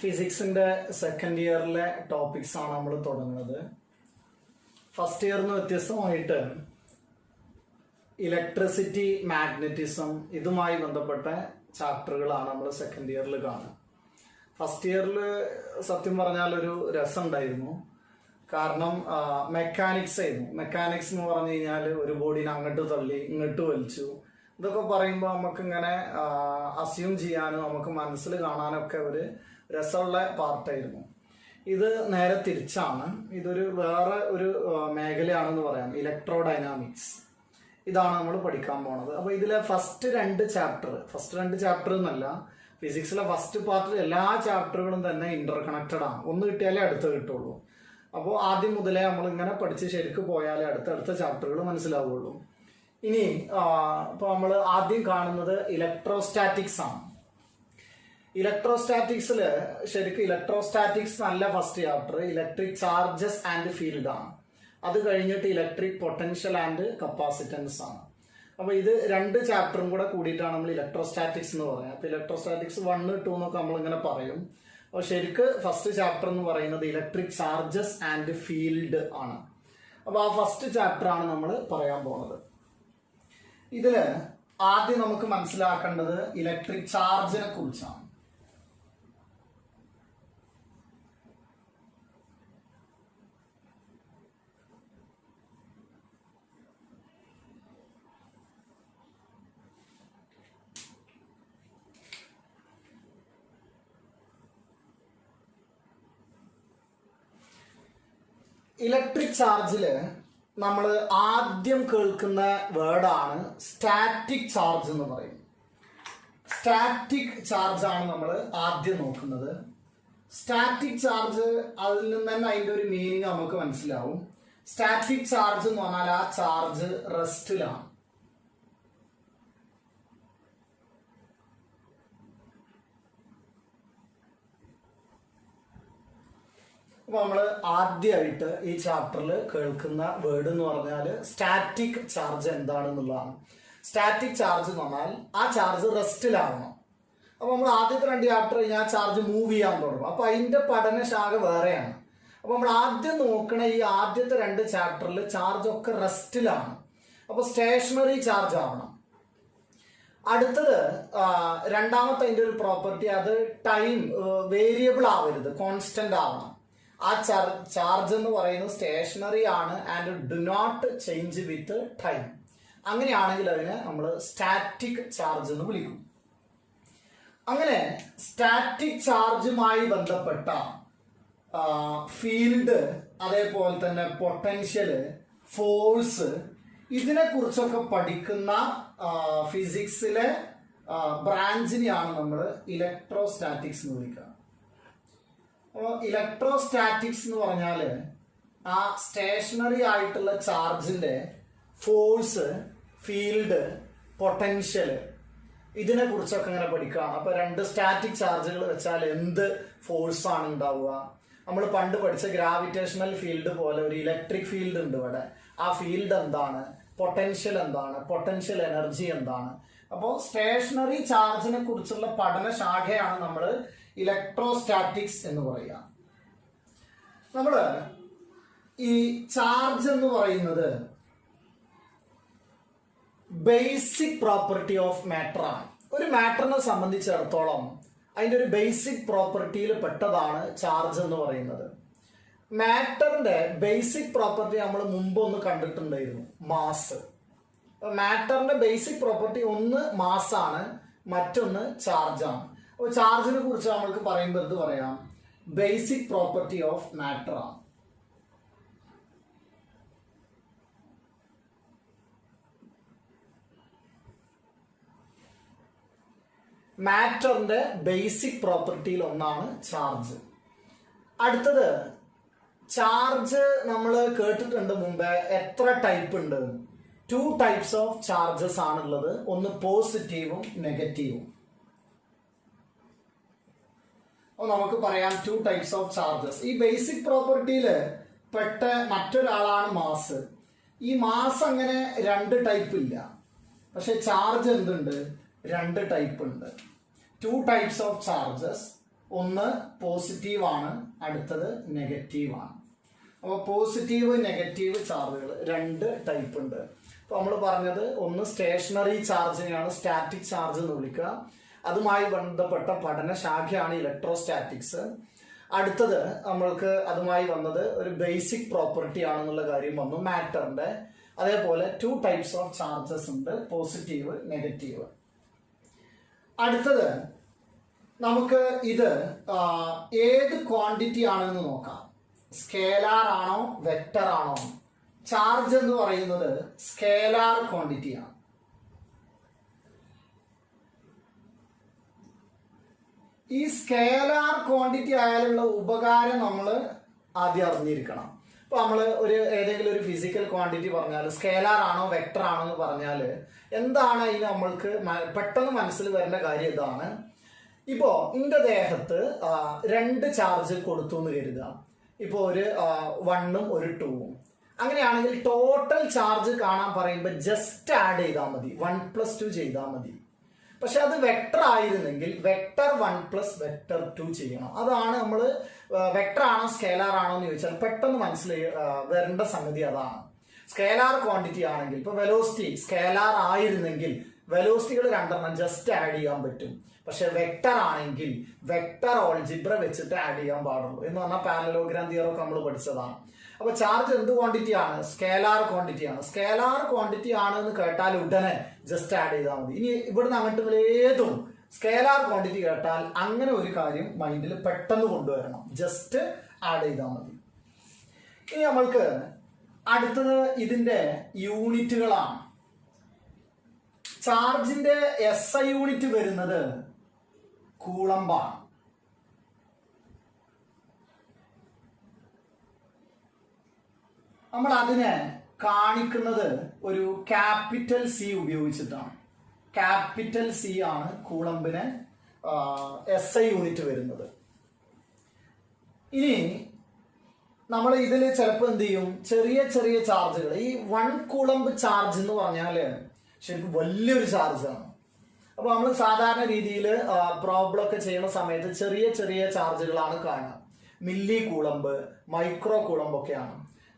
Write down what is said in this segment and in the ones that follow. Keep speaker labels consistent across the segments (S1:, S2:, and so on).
S1: ഫിസിക്സിന്റെ second ഇയറിലെ topics ആണ് നമ്മൾ തുടങ്ങുന്നത്. ഫസ്റ്റ് ഇയറിന് വ്യത്യസ്തമായിട്ട് ഇലക്ട്രിസിറ്റി, മാഗ്നറ്റിസം ഇതുമായി ബന്ധപ്പെട്ട ചാപ്റ്ററുകളാണ് നമ്മൾ സെക്കൻഡ് ഇയറിൽ കാണുക. ഫസ്റ്റ് ഇയറിൽ സത്യം പറഞ്ഞാൽ ഒരു രസം ഉണ്ടായിരുന്നു. കാരണം മെക്കാനിക്സ് ആയിരുന്നു. മെക്കാനിക്സ് എന്ന് പറഞ്ഞു കഴിഞ്ഞാൽ ഒരു ബോഡീനെ അങ്ങോട്ട് തള്ളി ഇങ്ങോട്ട് വലിച്ചു, ഇതൊക്കെ പറയുമ്പോൾ നമുക്കിങ്ങനെ അസ്യൂം ചെയ്യാനും നമുക്ക് മനസ്സിൽ കാണാനൊക്കെ ഒരു രസമുള്ള പാർട്ടായിരുന്നു. ഇത് നേരെ തിരിച്ചാണ്. ഇതൊരു വേറെ ഒരു മേഖലയാണെന്ന് പറയാം, ഇലക്ട്രോഡൈനാമിക്സ്. ഇതാണ് നമ്മൾ പഠിക്കാൻ പോണത്. അപ്പോൾ ഇതിലെ ഫസ്റ്റ് രണ്ട് ചാപ്റ്റർ എന്നല്ല, ഫിസിക്സിലെ ഫസ്റ്റ് പാർട്ടിൽ എല്ലാ ചാപ്റ്ററുകളും തന്നെ ഇന്റർ കണക്റ്റഡ് ആണ്. ഒന്ന് കിട്ടിയാലേ അടുത്ത് കിട്ടുള്ളൂ. അപ്പോൾ ആദ്യം മുതലേ നമ്മൾ ഇങ്ങനെ പഠിച്ച് ശരിക്ക് പോയാലേ അടുത്തടുത്ത ചാപ്റ്ററുകൾ മനസ്സിലാവുള്ളൂ. ഇനി ഇപ്പോൾ നമ്മൾ ആദ്യം കാണുന്നത് ഇലക്ട്രോസ്റ്റാറ്റിക്സ് ആണ്. ഇലക്ട്രോസ്റ്റാറ്റിക്സിൽ ശരിക്കും ഇലക്ട്രോസ്റ്റാറ്റിക്സ് നല്ല first chapter electric charges and field ആണ്. അത് കഴിഞ്ഞിട്ട് ഇലക്ട്രിക് പൊട്ടൻഷ്യൽ ആൻഡ് കപ്പാസിറ്റൻസ് ആണ്. അപ്പോൾ ഇത് രണ്ട് ചാപ്റ്ററും കൂടെ കൂടിയിട്ടാണ് നമ്മൾ ഇലക്ട്രോസ്റ്റാറ്റിക്സ് എന്ന് പറയുന്നത്. അപ്പോൾ ഇലക്ട്രോസ്റ്റാറ്റിക്സ് 1, 2 എന്നൊക്കെ നമ്മളിങ്ങനെ പറയും. അപ്പോൾ ശരിക്ക് ഫസ്റ്റ് ചാപ്റ്റർ എന്ന് പറയുന്നത് ഇലക്ട്രിക് ചാർജസ് ആൻഡ് ഫീൽഡ് ആണ്. അപ്പോൾ ആ ഫസ്റ്റ് ചാപ്റ്റർ ആണ് നമ്മൾ പറയാൻ പോകുന്നത്. ഇതില് ആദ്യം നമുക്ക് മനസ്സിലാക്കേണ്ടത് ഇലക്ട്രിക് ചാർജിനെ കുറിച്ചാണ്. ഇലക്ട്രിക് ചാർജില് നമ്മൾ ആദ്യം കേൾക്കുന്ന വേർഡാണ് സ്റ്റാറ്റിക് ചാർജ് എന്ന് പറയും. സ്റ്റാറ്റിക് ചാർജ് ആണ് നമ്മൾ ആദ്യം നോക്കുന്നത്. സ്റ്റാറ്റിക് ചാർജ്, അതിൽ നിന്ന് തന്നെ അതിന്റെ ഒരു മീനിങ് നമുക്ക് മനസ്സിലാവും. സ്റ്റാറ്റിക് ചാർജ് എന്ന് പറഞ്ഞാൽ ആ ചാർജ് റെസ്റ്റിലാണ്. അപ്പൊ നമ്മൾ ആദ്യമായിട്ട് ഈ ചാപ്റ്ററിൽ കേൾക്കുന്ന വേർഡ് എന്ന് പറഞ്ഞാൽ സ്റ്റാറ്റിക് ചാർജ് എന്താണെന്നുള്ളതാണ്. സ്റ്റാറ്റിക് ചാർജ് എന്ന് പറഞ്ഞാൽ ആ ചാർജ് റെസ്റ്റിലാവണം. അപ്പൊ നമ്മൾ ആദ്യത്തെ 2 ചാപ്റ്റർ കഴിഞ്ഞാൽ ആ ചാർജ് മൂവ് ചെയ്യാൻ തുടങ്ങും. അപ്പൊ അതിന്റെ പഠനശാഖ വേറെയാണ്. അപ്പൊ നമ്മൾ ആദ്യം നോക്കണ ഈ ആദ്യത്തെ 2 ചാപ്റ്ററിൽ ചാർജ് ഒക്കെ റെസ്റ്റിലാണ്. അപ്പൊ സ്റ്റേഷനറി ചാർജ് ആവണം. അടുത്തത് രണ്ടാമത്തെ അതിന്റെ ഒരു പ്രോപ്പർട്ടി, അത് ടൈം വേരിയബിൾ ആവരുത്, കോൺസ്റ്റന്റ് ആവണം. ആ ചാർജ് എന്ന് പറയുന്നത് സ്റ്റേഷനറി ആണ് and do not change with time. അങ്ങനെയാണെങ്കിൽ അതിനെ നമ്മൾ സ്റ്റാറ്റിക് ചാർജ് എന്ന് വിളിക്കും. അങ്ങനെ സ്റ്റാറ്റിക് ചാർജുമായി ബന്ധപ്പെട്ട ഫീൽഡ്, അതേപോലെ തന്നെ പൊട്ടൻഷ്യല്, ഫോഴ്സ്, ഇതിനെ കുറിച്ചൊക്കെ പഠിക്കുന്ന ഫിസിക്സിലെ ബ്രാഞ്ചിനെയാണ് നമ്മൾ ഇലക്ട്രോസ്റ്റാറ്റിക്സ് എന്ന് വിളിക്കുക. അപ്പോൾ ഇലക്ട്രോസ്റ്റാറ്റിക്സ് എന്ന് പറഞ്ഞാൽ ആ സ്റ്റേഷനറി ആയിട്ടുള്ള ചാർജിന്റെ ഫോഴ്സ്, ഫീൽഡ്, പൊട്ടൻഷ്യൽ, ഇതിനെ കുറിച്ചൊക്കെ ഇങ്ങനെ പഠിക്കുകയാണ്. അപ്പൊ 2 സ്റ്റാറ്റിക് ചാർജുകൾ വെച്ചാൽ എന്ത് ഫോഴ്സ് ആണ് ഉണ്ടാവുക? നമ്മൾ പണ്ട് പഠിച്ച ഗ്രാവിറ്റേഷണൽ ഫീൽഡ് പോലെ ഒരു ഇലക്ട്രിക് ഫീൽഡ് ഉണ്ട് ഇവിടെ. ആ ഫീൽഡ് എന്താണ്? പൊട്ടൻഷ്യൽ എന്താണ്? പൊട്ടൻഷ്യൽ എനർജി എന്താണ്? അപ്പോൾ സ്റ്റേഷനറി ചാർജിനെ കുറിച്ചുള്ള പഠനശാഖയാണ് നമ്മൾ ഇലക്ട്രോസ്റ്റാറ്റിക്സ് എന്ന് പറയുക. നമ്മള് ഈ ചാർജ് എന്ന് പറയുന്നത് ബേസിക് പ്രോപ്പർട്ടി ഓഫ് മാറ്റർ ആണ്. ഒരു മാറ്ററിനെ സംബന്ധിച്ചിടത്തോളം അതിന്റെ ഒരു ബേസിക് പ്രോപ്പർട്ടിയിൽ പെട്ടതാണ് ചാർജ് എന്ന് പറയുന്നത്. മാറ്ററിന്റെ ബേസിക് പ്രോപ്പർട്ടി നമ്മൾ മുമ്പ് ഒന്ന് കണ്ടിട്ടുണ്ടായിരുന്നു, മാസ്. മാറ്ററിന്റെ ബേസിക് പ്രോപ്പർട്ടി ഒന്ന് മാസ് ആണ്, മറ്റൊന്ന് ചാർജ് ആണ്. അപ്പോൾ ചാർജിനെ കുറിച്ച് നമ്മൾക്ക് പറയുമ്പോൾ എന്ത് പറയാം? ബേസിക് പ്രോപ്പർട്ടി ഓഫ് മാറ്റർ ആണ്. മാറ്ററിന്റെ ബേസിക് പ്രോപ്പർട്ടിയിൽ ഒന്നാണ് ചാർജ്. അടുത്തത് ചാർജ് നമ്മൾ കേട്ടിട്ടുണ്ട് മുമ്പേ. എത്ര ടൈപ്പ് ഉണ്ട്? 2 ടൈപ്സ് ഓഫ് ചാർജസ് ആണുള്ളത്. ഒന്ന് പോസിറ്റീവും നെഗറ്റീവും. നമുക്ക് പറയാം 2 ടൈപ്സ് ഓഫ് ചാർജസ്. ഈ ബേസിക് പ്രോപ്പർട്ടിയിൽ പെട്ട മറ്റൊരാളാണ് മാസ്. ഈ മാസ് അങ്ങനെ 2 ടൈപ്പ് ഇല്ല, പക്ഷെ ചാർജ് എന്തുണ്ട്? 2 ടൈപ്പ് ഉണ്ട്. 2 ടൈപ്സ് ഓഫ് ചാർജസ്. ഒന്ന് പോസിറ്റീവ് ആണ്, അടുത്തത് നെഗറ്റീവ് ആണ്. അപ്പോൾ പോസിറ്റീവ് നെഗറ്റീവ് ചാർജുകൾ രണ്ട് ടൈപ്പ് ഉണ്ട്. അപ്പോൾ നമ്മൾ പറഞ്ഞത് ഒന്ന് സ്റ്റേഷനറി ചാർജിനെയാണ് സ്റ്റാറ്റിക് ചാർജ് എന്ന് വിളിക്കുക. അതുമായി ബന്ധപ്പെട്ട പഠനശാഖയാണ് ഇലക്ട്രോസ്റ്റാറ്റിക്സ്. അടുത്തത് നമ്മൾക്ക് അതുമായി വന്നത് ഒരു ബേസിക് പ്രോപ്പർട്ടി ആണെന്നുള്ള കാര്യം വന്നു മാറ്ററിന്റെ. അതേപോലെ 2 ടൈപ്സ് ഓഫ് ചാർജസ് ഉണ്ട്, പോസിറ്റീവ് നെഗറ്റീവ്. അടുത്തത് നമുക്ക് ഇത് ഏത് ക്വാണ്ടിറ്റി ആണെന്ന് നോക്കാം. സ്കേലാർ ആണോ വെക്ടർ ആണോ? ചാർജ് എന്ന് പറയുന്നത് സ്കേലാർ ക്വാണ്ടിറ്റി ആണ്. ഈ സ്കേലാർ ക്വാണ്ടിറ്റി ആയാലുള്ള ഉപകാരം നമ്മൾ ആദ്യം അറിഞ്ഞിരിക്കണം. ഇപ്പൊ നമ്മൾ ഏതെങ്കിലും ഒരു ഫിസിക്കൽ ക്വാണ്ടിറ്റി പറഞ്ഞാൽ സ്കേലാർ ആണോ വെക്ടർ ആണോ എന്ന് പറഞ്ഞാൽ എന്താണ് അതിന് നമ്മൾക്ക് പെട്ടെന്ന് മനസ്സിൽ വരേണ്ട കാര്യം ഇതാണ്. ഇപ്പോ എന്റെ ദേഹത്ത് 2 ചാർജ് കൊടുത്തു എന്ന് കരുതുക. ഇപ്പോ ഒരു 1ഉം ഒരു 2ഉം. അങ്ങനെയാണെങ്കിൽ ടോട്ടൽ ചാർജ് കാണാൻ പറയുമ്പോൾ ജസ്റ്റ് ആഡ് ചെയ്താൽ മതി, 1+2 ചെയ്താൽ മതി. പക്ഷെ അത് വെക്ടർ ആയിരുന്നെങ്കിൽ വെക്ടർ 1 + വെക്ടർ 2 ചെയ്യണം. അതാണ് നമ്മൾ വെക്ടർ ആണോ സ്കേലാർ ആണോ എന്ന് ചോദിച്ചാൽ പെട്ടെന്ന് വരേണ്ട സംഗതി അതാണ്. സ്കേലാർ ക്വാണ്ടിറ്റി ആണെങ്കിൽ ഇപ്പൊ വെലോസിറ്റി സ്കേലാർ ആയിരുന്നെങ്കിൽ വെലോസിറ്റികൾ 2 ജസ്റ്റ് ആഡ് ചെയ്യാൻ പറ്റും. പക്ഷെ വെക്ടർ ആണെങ്കിൽ വെക്ടർ ഓൾജിബ്ര വെച്ചിട്ട് ആഡ് ചെയ്യാൻ പാടുള്ളൂ എന്ന് പറഞ്ഞാൽ പാരലലോഗ്രാം തിയറി ഒക്കെ നമ്മൾ പഠിച്ചതാണ്. അപ്പൊ ചാർജ് എന്ത് ക്വാണ്ടിറ്റി ആണ്? സ്കേലാർ ക്വാണ്ടിറ്റി ആണ്. സ്കേലാർ ക്വാണ്ടിറ്റി ആണ് എന്ന് കേട്ടാൽ ഉടനെ ജസ്റ്റ് ആഡ് ചെയ്താൽ മതി. ഇനി ഇവിടുന്ന് അങ്ങോട്ട് ഏതും സ്കേലാർ ക്വാണ്ടിറ്റി കേട്ടാൽ അങ്ങനെ ഒരു കാര്യം മൈൻഡിൽ പെട്ടെന്ന് കൊണ്ടുവരണം, ജസ്റ്റ് ആഡ് ചെയ്താൽ മതി. ഇനി നമ്മൾക്ക് അടുത്തത് ഇതിന്റെ യൂണിറ്റുകളാണ്. ചാർജിന്റെ SI യൂണിറ്റ് വരുന്നത് കൂളംബാണ്. നമ്മൾ അതിനെ കാണിക്കുന്നത് ഒരു ക്യാപിറ്റൽ C ഉപയോഗിച്ചിട്ടാണ്. ക്യാപിറ്റൽ C ആണ് കൂളംബിന് SI യൂണിറ്റ് വരുന്നത്. ഇനി നമ്മൾ ഇതിൽ ചിലപ്പോൾ എന്ത് ചെയ്യും, ചെറിയ ചെറിയ ചാർജുകൾ, ഈ 1 കൂളംബ് ചാർജ് എന്ന് പറഞ്ഞാല് ശരിക്കും വലിയൊരു ചാർജാണ്. അപ്പൊ നമ്മൾ സാധാരണ രീതിയിൽ പ്രോബ്ലം ഒക്കെ ചെയ്യുന്ന സമയത്ത് ചെറിയ ചെറിയ ചാർജുകളാണ് കാണുക. മില്ലി കൂളംബ്, മൈക്രോ കൂളംബ് ഒക്കെയാണ്.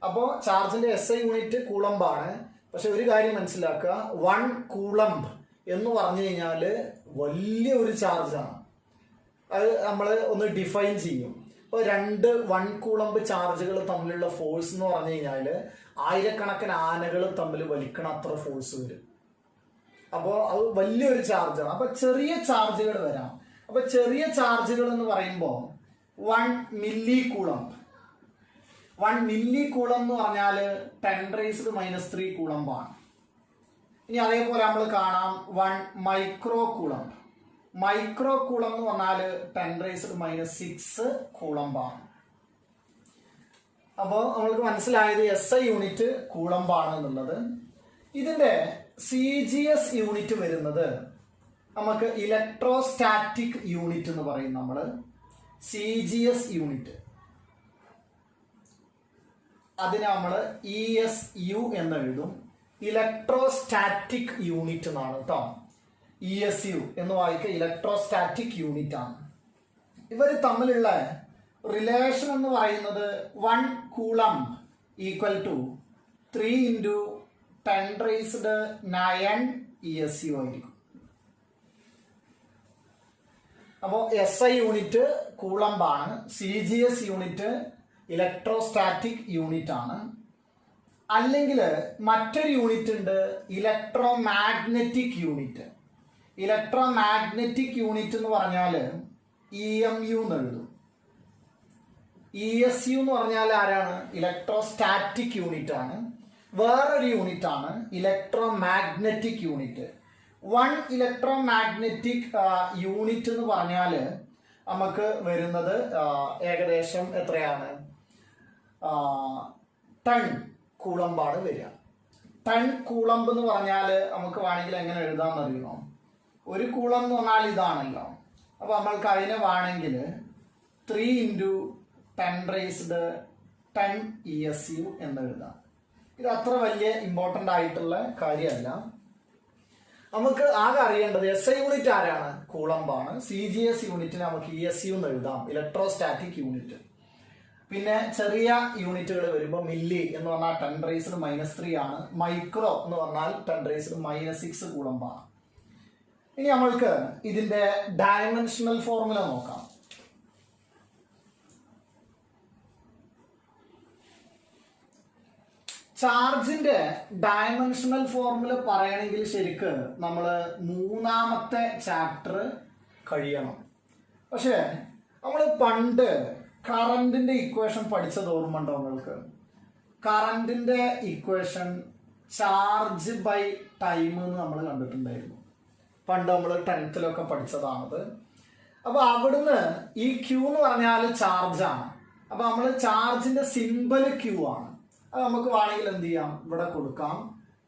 S1: അപ്പോൾ ചാർജിന്റെ SI യൂണിറ്റ് കൂളംബാണ്. പക്ഷെ ഒരു കാര്യം മനസ്സിലാക്കുക, 1 കൂളംബ് എന്ന് പറഞ്ഞു കഴിഞ്ഞാൽ വലിയ ഒരു ചാർജാണ്. അത് നമ്മൾ ഒന്ന് ഡിഫൈൻ ചെയ്യും. ഇപ്പോൾ 2 1 കൂളംബ് ചാർജുകൾ തമ്മിലുള്ള ഫോഴ്സ് എന്ന് പറഞ്ഞു കഴിഞ്ഞാൽ ആയിരക്കണക്കിന് ആനകൾ തമ്മിൽ വലിക്കണ അത്ര ഫോഴ്സ് വരും. അപ്പോൾ അത് വലിയൊരു ചാർജാണ്. അപ്പൊ ചെറിയ ചാർജുകൾ വരാം. അപ്പൊ ചെറിയ ചാർജുകൾ എന്ന് പറയുമ്പോൾ 1 മില്ലി കൂളംബ്, 1 മില്ലി കൂളം എന്ന് പറഞ്ഞാൽ 10⁻³ കൂളംബാണ്. ഇനി അതേപോലെ നമ്മൾ കാണാം 1 മൈക്രോ കൂളം. മൈക്രോ കൂളം എന്ന് പറഞ്ഞാൽ 10⁻6 കൂളംബാണ്. അപ്പോൾ നമ്മൾക്ക് മനസ്സിലായത് SI യൂണിറ്റ് കൂളംബാണ് എന്നുള്ളത്. ഇതിന്റെ CGS യൂണിറ്റ് വരുന്നത് നമുക്ക് ഇലക്ട്രോസ്റ്റാറ്റിക് യൂണിറ്റ് എന്ന് പറയും. നമ്മൾ CGS യൂണിറ്റ് അതിനെ നമ്മൾ ESU എന്ന് എഴുതും. ഇലക്ട്രോസ്റ്റാറ്റിക് യൂണിറ്റ് എന്നാണ് കേട്ടോ. ESU എന്ന് വായിക്കുക, ഇലക്ട്രോസ്റ്റാറ്റിക് യൂണിറ്റ് ആണ്. ഇവർ തമ്മിലുള്ള റിലേഷൻ എന്ന് പറയുന്നത് 1 കൂളംബ് = 3 × 10⁹ ESU ആയിരിക്കും. അപ്പോൾ SI യൂണിറ്റ് കൂളംബാണ്, CGS യൂണിറ്റ് ഇലക്ട്രോസ്റ്റാറ്റിക് യൂണിറ്റ് ആണ്. അല്ലെങ്കിൽ മറ്റൊരു യൂണിറ്റ് ഉണ്ട്, ഇലക്ട്രോമാഗ്നറ്റിക് യൂണിറ്റ്. ഇലക്ട്രോമാഗ്നറ്റിക് യൂണിറ്റ് എന്ന് പറഞ്ഞാൽ EMU എന്ന് എഴുതും. ESU എന്ന് പറഞ്ഞാൽ ആരാണ്? ഇലക്ട്രോസ്റ്റാറ്റിക് യൂണിറ്റ് ആണ്. വേറൊരു യൂണിറ്റ് ആണ് ഇലക്ട്രോമാഗ്നറ്റിക് യൂണിറ്റ്. 1 ഇലക്ട്രോമാഗ്നറ്റിക് യൂണിറ്റ് എന്ന് പറഞ്ഞാൽ നമുക്ക് വരുന്നത് ഏകദേശം എത്രയാണ്? 10 കൂളംബാണ് വരിക. 10 കൂളംബ് എന്ന് പറഞ്ഞാൽ നമുക്ക് വേണമെങ്കിൽ എങ്ങനെ എഴുതാമെന്ന് അറിയണോ? 1 കൂളം എന്ന് പറഞ്ഞാൽ ഇതാണല്ലോ. അപ്പൊ നമ്മൾക്ക് അതിനെ വേണമെങ്കിൽ 3 × 10⁻10 ESU എന്ന് എഴുതാം. ഇത് അത്ര വലിയ ഇമ്പോർട്ടൻ്റ് ആയിട്ടുള്ള കാര്യമല്ല. നമുക്ക് ആകെ അറിയേണ്ടത് SI യൂണിറ്റ് ആരാണ്? കൂളംബാണ്. CGS യൂണിറ്റിന് നമുക്ക് ESU എന്ന് എഴുതാം, ഇലക്ട്രോസ്റ്റാറ്റിക് യൂണിറ്റ്. പിന്നെ ചെറിയ യൂണിറ്റുകൾ വരുമ്പോൾ മില്ലി എന്ന് പറഞ്ഞാൽ 10⁻³ ആണ്. മൈക്രോ എന്ന് പറഞ്ഞാൽ 10⁻⁻6 കൂളംബാണ്. ഇനി നമ്മൾക്ക് ഇതിന്റെ ഡയമെൻഷണൽ ഫോർമുല നോക്കാം. ചാർജിന്റെ ഡയമെൻഷണൽ ഫോർമുല പറയണമെങ്കിൽ ശരിക്ക് നമ്മൾ 3ാമത്തെ ചാപ്റ്റർ കഴിയണം. പക്ഷെ നമ്മൾ പണ്ട് കറന്റിന്റെ ഇക്വേഷൻ പഠിച്ചത് ഓർമ്മ ഉണ്ടോ നിങ്ങൾക്ക്? കറന്റിന്റെ ഇക്വേഷൻ ചാർജ് ബൈ ടൈം എന്ന് നമ്മൾ കണ്ടിട്ടുണ്ടായിരുന്നു. പണ്ട് നമ്മൾ 10th പഠിച്ചതാണത്. അപ്പൊ അവിടുന്ന് ഈ Q എന്ന് പറഞ്ഞാൽ ചാർജാണ്. അപ്പൊ നമ്മൾ ചാർജിന്റെ സിമ്പൽ Q ആണ്. അത് നമുക്ക് വേണമെങ്കിൽ എന്ത് ചെയ്യാം, ഇവിടെ കൊടുക്കാം.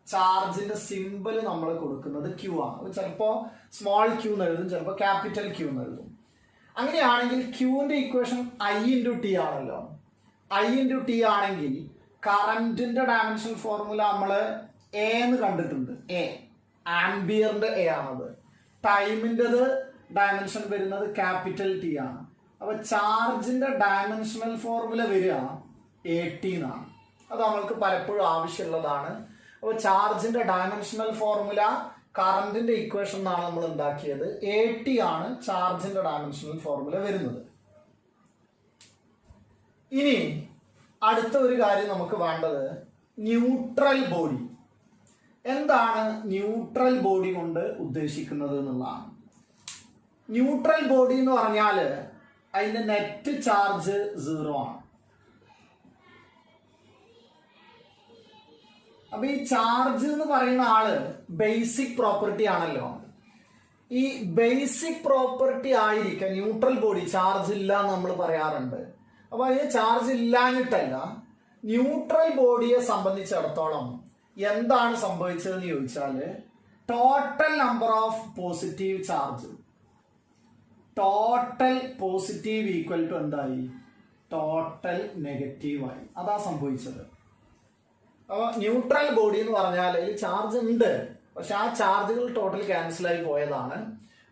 S1: ചാർജിന്റെ സിമ്പൽ നമ്മൾ കൊടുക്കുന്നത് Q ആണ്. ചിലപ്പോ സ്മോൾ Q എന്ന് എഴുതും, ചിലപ്പോൾ ക്യാപിറ്റൽ Q എന്ന് എഴുതും. അങ്ങനെയാണെങ്കിൽ Qന്റെ ഇക്വേഷൻ I×T ആണല്ലോ. I×T ആണെങ്കിൽ കറന്റിന്റെ ഡയമെൻഷൻ ഫോർമുല നമ്മൾ A എന്ന് കണ്ടിട്ടുണ്ട്. ആംബിയറിന്റെ A ആണത്. ടൈമിൻ്റെത് ഡയമെൻഷൻ വരുന്നത് ക്യാപിറ്റൽ T ആണ്. അപ്പൊ ചാർജിന്റെ ഡയമെൻഷണൽ ഫോർമുല വരിക AT എന്നാണ്. അത് നമ്മൾക്ക് പലപ്പോഴും ആവശ്യമുള്ളതാണ്. അപ്പോൾ ചാർജിന്റെ ഡയമെൻഷണൽ ഫോർമുല കറന്റിന്റെ ഇക്വേഷൻ എന്നാണ് നമ്മൾ ഉണ്ടാക്കിയത്. AT ആണ് ചാർജിന്റെ ഡയമെൻഷണൽ ഫോർമുല വരുന്നത്. ഇനി അടുത്ത ഒരു കാര്യം നമുക്ക് വേണ്ടത് ന്യൂട്രൽ ബോഡി. എന്താണ് ന്യൂട്രൽ ബോഡി കൊണ്ട് ഉദ്ദേശിക്കുന്നത് എന്നുള്ളതാണ്. ന്യൂട്രൽ ബോഡി എന്ന് പറഞ്ഞാൽ അതിന്റെ നെറ്റ് ചാർജ് 0 ആണ്. അപ്പൊ ഈ ചാർജ് എന്ന് പറയുന്ന ആള് ബേസിക് പ്രോപ്പർട്ടി ആണല്ലോ. ഈ ബേസിക് പ്രോപ്പർട്ടി ആയിരിക്കാം ന്യൂട്രൽ ബോഡി. ചാർജ് ഇല്ല എന്ന് നമ്മൾ പറയാറുണ്ട്. അപ്പൊ ഈ ചാർജ് ഇല്ലാഞ്ഞിട്ടല്ല, ന്യൂട്രൽ ബോഡിയെ സംബന്ധിച്ചിടത്തോളം എന്താണ് സംഭവിച്ചതെന്ന് ചോദിച്ചാല് total number of positive charge, total positive equal to എന്തായി, ടോട്ടൽ നെഗറ്റീവായി. അതാ സംഭവിച്ചത്. അപ്പോൾ ന്യൂട്രൽ ബോഡി എന്ന് പറഞ്ഞാൽ ചാർജ് ഉണ്ട്, പക്ഷെ ആ ചാർജുകൾ ടോട്ടൽ ക്യാൻസലായി പോയതാണ്.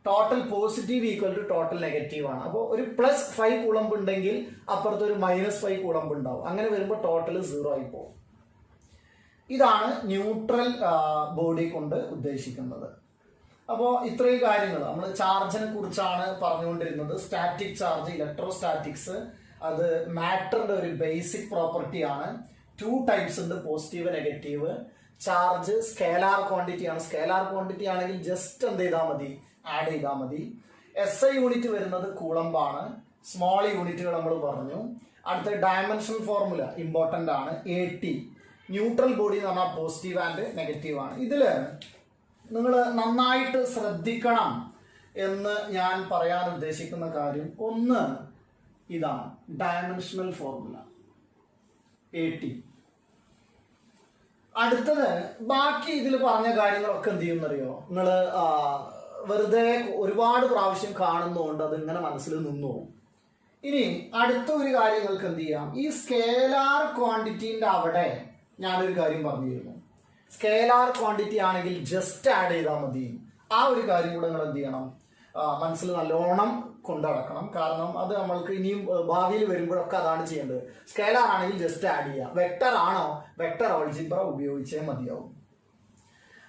S1: Total positive equal to total negative ആണ്. അപ്പോൾ ഒരു +5 കൂളംബ് ഉണ്ടെങ്കിൽ അപ്പുറത്ത് ഒരു -5 കൂളംബ് ഉണ്ടാവും. അങ്ങനെ വരുമ്പോൾ ടോട്ടൽ 0 ആയി പോകും. ഇതാണ് ന്യൂട്രൽ ബോഡി കൊണ്ട് ഉദ്ദേശിക്കുന്നത്. അപ്പോൾ ഇത്രയും കാര്യങ്ങൾ നമ്മൾ ചാർജിനെ കുറിച്ചാണ് പറഞ്ഞുകൊണ്ടിരുന്നത്. സ്റ്റാറ്റിക് ചാർജ്, ഇലക്ട്രോസ്റ്റാറ്റിക്സ്, അത് മാറ്ററിന്റെ ഒരു ബേസിക് പ്രോപ്പർട്ടി ആണ്. 2 ടൈപ്സ് ഉണ്ട്, positive negative. Charge scalar quantity ആണ്. സ്കേലാർ ക്വാണ്ടിറ്റി ആണെങ്കിൽ ജസ്റ്റ് എന്ത് ചെയ്താൽ മതി, ആഡ് ചെയ്താൽ മതി. SI യൂണിറ്റ് വരുന്നത് കൂളംബാണ്. സ്മോൾ യൂണിറ്റുകൾ നമ്മൾ പറഞ്ഞു. അടുത്ത ഡയമെൻഷൻ ഫോർമുല ഇമ്പോർട്ടന്റ് ആണ്, AT. ന്യൂട്രൽ ബോഡി എന്ന് പറഞ്ഞാൽ പോസിറ്റീവ് ആൻഡ് നെഗറ്റീവ് ആണ്. ഇതില് നിങ്ങൾ നന്നായിട്ട് ശ്രദ്ധിക്കണം എന്ന് ഞാൻ പറയാൻ ഉദ്ദേശിക്കുന്ന കാര്യം ഒന്ന് ഇതാണ്, ഡയമെൻഷണൽ ഫോർമുല AT. അടുത്തത് ബാക്കി ഇതിൽ പറഞ്ഞ കാര്യങ്ങളൊക്കെ എന്ത് ചെയ്യുന്നറിയോ, നിങ്ങൾ വെറുതെ ഒരുപാട് പ്രാവശ്യം കാണുന്നതുകൊണ്ട് അത് ഇങ്ങനെ മനസ്സിൽ നിന്നു. ഇനി അടുത്ത ഒരു കാര്യം നിങ്ങൾക്ക് എന്ത് ചെയ്യാം, ഈ സ്കേലാർ ക്വാണ്ടിറ്റീന്റെ അവിടെ ഞാനൊരു കാര്യം പറഞ്ഞിരുന്നു. സ്കേലാർ ക്വാണ്ടിറ്റി ആണെങ്കിൽ ജസ്റ്റ് ആഡ് ചെയ്താൽ മതി. ആ ഒരു കാര്യം കൂടെ നിങ്ങൾ എന്ത് ചെയ്യണം, മനസ്സിൽ നല്ലോണം കൊണ്ടടക്കണം. കാരണം അത് നമ്മൾക്ക് ഇനിയും ഭാവിയിൽ വരുമ്പോഴൊക്കെ അതാണ് ചെയ്യേണ്ടത്. സ്കേലാർ ആണെങ്കിൽ ജസ്റ്റ് ആഡ് ചെയ്യുക. വെക്ടർ ആണോ, വെക്ടർ ആൾജിബ്ര ഉപയോഗിച്ചേ മതിയാവും.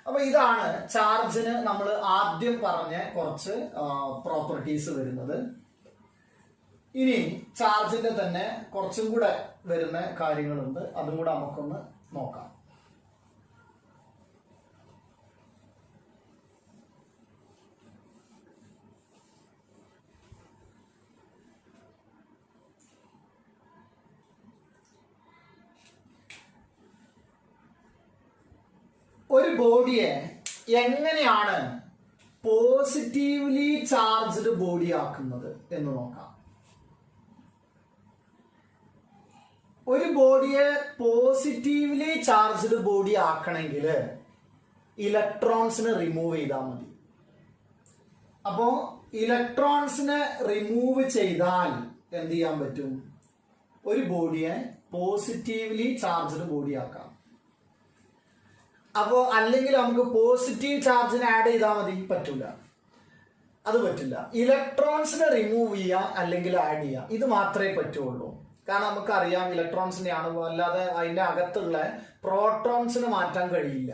S1: അപ്പൊ ഇതാണ് ചാർജിന് നമ്മൾ ആദ്യം പറഞ്ഞ കുറച്ച് പ്രോപ്പർട്ടീസ് വരുന്നത്. ഇനി ചാർജിന്റെ തന്നെ കുറച്ചും കൂടെ വരുന്ന കാര്യങ്ങളുണ്ട്, അതും കൂടെ നമുക്കൊന്ന് നോക്കാം. ഒരു ബോഡിയെ എങ്ങനെയാണ് പോസിറ്റീവ്ലി ചാർജ്ഡ് ബോഡി ആക്കുന്നത് എന്ന് നോക്കാം. ഒരു ബോഡിയെ പോസിറ്റീവ്ലി ചാർജ്ഡ് ബോഡി ആക്കണമെങ്കിൽ ഇലക്ട്രോൺസിനെ റിമൂവ് ചെയ്താൽ മതി. അപ്പോ ഇലക്ട്രോൺസിനെ റിമൂവ് ചെയ്താൽ എന്ത് ചെയ്യാൻ പറ്റും, ഒരു ബോഡിയെ പോസിറ്റീവ്ലി ചാർജ്ഡ് ബോഡി ആക്കാം. അപ്പോൾ അല്ലെങ്കിൽ നമുക്ക് പോസിറ്റീവ് ചാർജിനെ ആഡ് ചെയ്താൽ മതി, പറ്റൂല, അത് പറ്റില്ല. ഇലക്ട്രോൺസിനെ റിമൂവ് ചെയ്യുക അല്ലെങ്കിൽ ആഡ് ചെയ്യുക, ഇത് മാത്രമേ പറ്റുള്ളൂ. കാരണം നമുക്കറിയാം ഇലക്ട്രോൺസിനെയാണ്, അല്ലാതെ അതിൻ്റെ അകത്തുള്ള പ്രോട്ടോൺസിനെ മാറ്റാൻ കഴിയില്ല.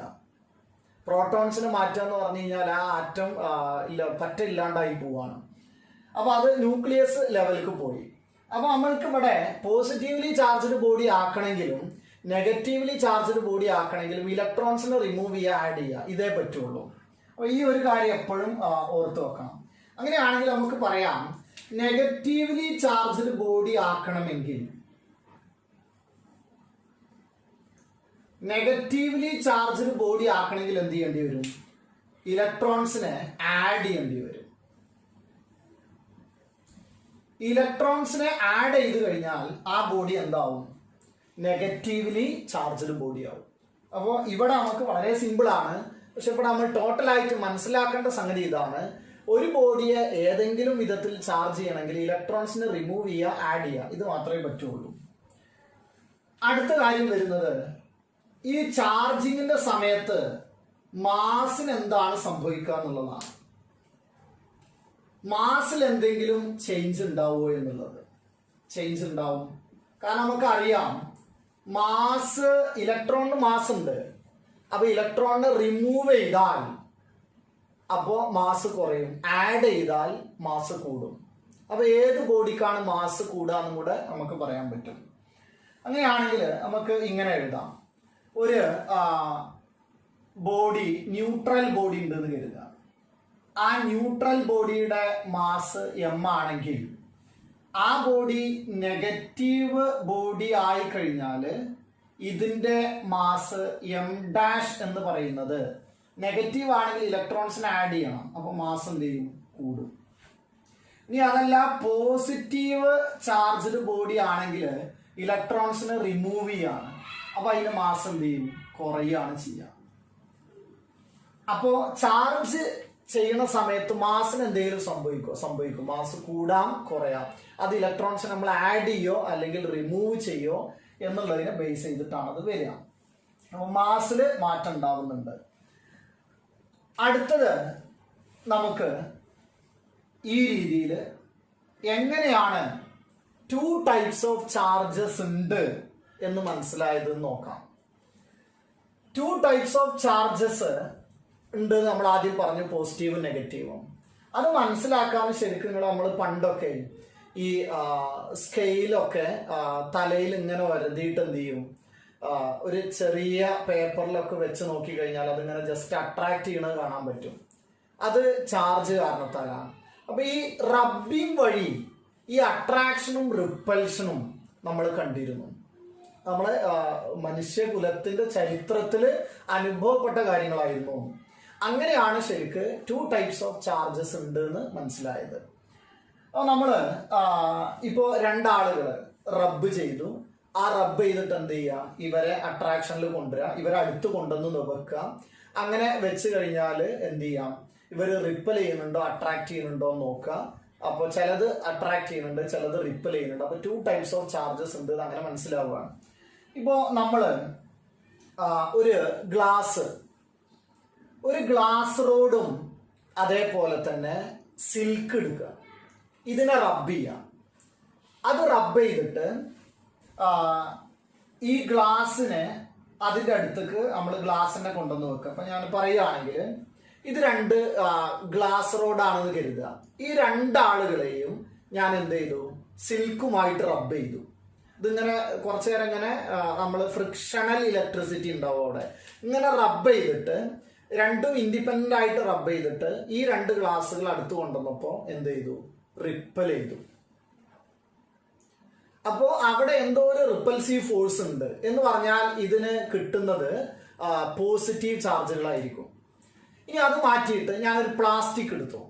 S1: പ്രോട്ടോൺസിനെ മാറ്റുക എന്ന് പറഞ്ഞു കഴിഞ്ഞാൽ ആ ആറ്റം പറ്റ ഇല്ലാണ്ടായി പോവാണ്. അപ്പൊ അത് ന്യൂക്ലിയസ് ലെവലിലേക്ക് പോയി. അപ്പൊ നമ്മൾക്ക് ഇവിടെ പോസിറ്റീവ്ലി ചാർജ്ഡ് ബോഡി ആക്കണമെങ്കിലും നെഗറ്റീവ്ലി ചാർജ്ഡ് ബോഡി ആക്കണമെങ്കിലും ഇലക്ട്രോൺസിനെ റിമൂവ് ചെയ്യുക, ആഡ് ചെയ്യുക, ഇതേ പറ്റുള്ളൂ. അപ്പൊ ഈ ഒരു കാര്യം എപ്പോഴും ഓർത്ത് വെക്കണം. അങ്ങനെയാണെങ്കിൽ നമുക്ക് പറയാം, നെഗറ്റീവ്ലി ചാർജ്ഡ് ബോഡി ആക്കണമെങ്കിൽ എന്ത് ചെയ്യേണ്ടി വരും? ഇലക്ട്രോൺസിനെ ആഡ് ചെയ്യേണ്ടി വരും. ഇലക്ട്രോൺസിനെ ആഡ് ചെയ്ത് കഴിഞ്ഞാൽ ആ ബോഡി എന്താവും? നെഗറ്റീവ്ലി ചാർജ്ഡ് ബോഡി ആവും. അപ്പോൾ ഇവിടെ നമുക്ക് വളരെ സിമ്പിൾ ആണ്, പക്ഷെ ഇവിടെ നമ്മൾ ടോട്ടലായിട്ട് മനസ്സിലാക്കേണ്ട സംഗതി ഇതാണ്. ഒരു ബോഡിയെ ഏതെങ്കിലും വിധത്തിൽ ചാർജ് ചെയ്യണമെങ്കിൽ ഇലക്ട്രോൺസിനെ റിമൂവ് ചെയ്യുക, ആഡ് ചെയ്യുക, ഇത് മാത്രമേ പറ്റുള്ളൂ. അടുത്ത കാര്യം വരുന്നത്, ഈ ചാർജിങ്ങിന്റെ സമയത്ത് മാസിന് എന്താണ് സംഭവിക്കുക എന്നുള്ളതാണ്. മാസിൽ എന്തെങ്കിലും ചേഞ്ച് ഉണ്ടാവുമോ എന്നുള്ളത്. ചേഞ്ച് ഉണ്ടാവും. കാരണം നമുക്കറിയാം മാസ്, ഇലക്ട്രോണിന് മാസ് ഉണ്ട്. അപ്പൊ ഇലക്ട്രോണിനെ റിമൂവ് ചെയ്താൽ അപ്പോ മാസ് കുറയും, ആഡ് ചെയ്താൽ മാസ് കൂടും. അപ്പൊ ഏത് ബോഡിക്കാണ് മാസ് കൂടാന്നും കൂടെ നമുക്ക് പറയാൻ പറ്റും. അങ്ങനെയാണെങ്കിൽ നമുക്ക് ഇങ്ങനെ എഴുതാം. ഒരു ബോഡി, ന്യൂട്രൽ ബോഡി ഉണ്ടെന്ന് കരുതുക. ആ ന്യൂട്രൽ ബോഡിയുടെ മാസ് എം ആണെങ്കിൽ ആ ബോഡി നെഗറ്റീവ് ബോഡി ആയി കഴിഞ്ഞാൽ ഇതിന്റെ മാസ് എം ഡാഷ് എന്ന് പറയുന്നത്, നെഗറ്റീവ് ആണെങ്കിൽ ഇലക്ട്രോൺസിനെ ആഡ് ചെയ്യണം, അപ്പൊ മാസ് എന്ത് ചെയ്യും? കൂടും. ഇനി അതല്ല പോസിറ്റീവ് ചാർജ്ഡ് ബോഡി ആണെങ്കിൽ ഇലക്ട്രോൺസിനെ റിമൂവ് ചെയ്യാണ്, അപ്പൊ അതിന്റെ മാസ് എന്ത് ചെയ്യും? കുറയാണ് ചെയ്യുക. അപ്പോ ചാർജ് ചെയ്യുന്ന സമയത്ത് മാസിന് എന്തെങ്കിലും സംഭവിക്കും. മാസ് കൂടാം, കുറയാം. അത് ഇലക്ട്രോൺസിനെ നമ്മൾ ആഡ് ചെയ്യോ അല്ലെങ്കിൽ റിമൂവ് ചെയ്യോ എന്നുള്ളതിനെ ബേസ് ചെയ്തിട്ടാണ് അത് വരിക. അപ്പൊ മാസിൽ മാറ്റം ഉണ്ടാവുന്നുണ്ട്. അടുത്തത് നമുക്ക് ഈ രീതിയിൽ എങ്ങനെയാണ് 2 ടൈപ്സ് ഓഫ് ചാർജസ് ഉണ്ട് എന്ന് മനസ്സിലായത് നോക്കാം. 2 ടൈപ്സ് ഓഫ് ചാർജസ് ഉണ്ട് നമ്മൾ ആദ്യം പറഞ്ഞു, പോസിറ്റീവും നെഗറ്റീവും. അത് മനസ്സിലാക്കാൻ ശരിക്കും നമ്മൾ പണ്ടൊക്കെ ഈ സ്കെയിലൊക്കെ തലയിൽ ഇങ്ങനെ വരുതിയിട്ട് എന്ത് ചെയ്യും, ഒരു ചെറിയ പേപ്പറിലൊക്കെ വെച്ച് നോക്കി കഴിഞ്ഞാൽ അതിങ്ങനെ ജസ്റ്റ് അട്രാക്ട് ചെയ്യണത് കാണാൻ പറ്റും. അത് ചാർജ് കാരണത്താലാണ്. അപ്പൊ ഈ റബ്ബിംഗ് വഴി ഈ അട്രാക്ഷനും റിപ്പൽഷനും നമ്മൾ കണ്ടിരുന്നു. നമ്മള് മനുഷ്യകുലത്തിന്റെ ചരിത്രത്തിൽ അനുഭവപ്പെട്ട കാര്യങ്ങളായിരുന്നു. അങ്ങനെയാണ് ശരിക്ക് 2 ടൈപ്സ് ഓഫ് ചാർജസ് ഉണ്ട് എന്ന് മനസ്സിലായത്. അപ്പൊ നമ്മള് ഇപ്പോ 2 ആളുകള് റബ്ബ് ചെയ്തു. ആ റബ്ബ് ചെയ്തിട്ട് എന്ത് ചെയ്യുക? ഇവരെ അട്രാക്ഷനിൽ കൊണ്ടുവരിക, ഇവരെ അടുത്ത് കൊണ്ടുവന്ന് വെക്കുക. അങ്ങനെ വെച്ച് കഴിഞ്ഞാൽ എന്ത് ചെയ്യാം? ഇവര് റിപ്പൽ ചെയ്യുന്നുണ്ടോ അട്രാക്ട് ചെയ്യുന്നുണ്ടോ നോക്കുക. അപ്പോൾ ചിലത് അട്രാക്ട് ചെയ്യുന്നുണ്ട്, ചിലത് റിപ്പൽ ചെയ്യുന്നുണ്ട്. അപ്പൊ 2 ടൈപ്സ് ഓഫ് ചാർജസ് ഉണ്ട് അങ്ങനെ മനസ്സിലാവുകയാണ്. ഇപ്പോ നമ്മള് ഒരു ഗ്ലാസ് റോഡും അതേപോലെ തന്നെ സിൽക്ക് എടുക്കുക, ഇതിനെ റബ്ബ് ചെയ്യാം. അത് റബ്ബ് ചെയ്തിട്ട് ഈ ഗ്ലാസ്സിനെ അതിൻ്റെ അടുത്തേക്ക് നമ്മൾ ഗ്ലാസിനെ കൊണ്ടുവന്ന് വെക്കുക. അപ്പൊ ഞാൻ പറയുകയാണെങ്കിൽ ഇത് 2 ഗ്ലാസ് റോഡാണെന്ന് കരുതുക. ഈ 2 ആളുകളെയും ഞാൻ എന്ത് ചെയ്തു? സിൽക്കുമായിട്ട് റബ്ബ് ചെയ്തു. ഇതിങ്ങനെ കുറച്ചു നേരം ഇങ്ങനെ നമ്മൾ ഫ്രിക്ഷണൽ ഇലക്ട്രിസിറ്റി ഉണ്ടാവും അവിടെ. ഇങ്ങനെ റബ്ബ് ചെയ്തിട്ട് 2ഉം ഇൻഡിപെൻഡന്റ് ആയിട്ട് റബ്ബ് ചെയ്തിട്ട് ഈ 2 ഗ്ലാസുകൾ അടുത്ത് കൊണ്ടുവന്നപ്പോ എന്ത് ചെയ്തു? റിപ്പൽ ചെയ്തു. അപ്പോ അവിടെ എന്തോ ഒരു റിപ്പൽസീവ് ഫോഴ്സ് ഉണ്ട് എന്ന് പറഞ്ഞാൽ ഇതിന് കിട്ടുന്നത് പോസിറ്റീവ് ചാർജുകളായിരിക്കും. ഇനി അത് മാറ്റിയിട്ട് ഞാനൊരു പ്ലാസ്റ്റിക് എടുത്തു.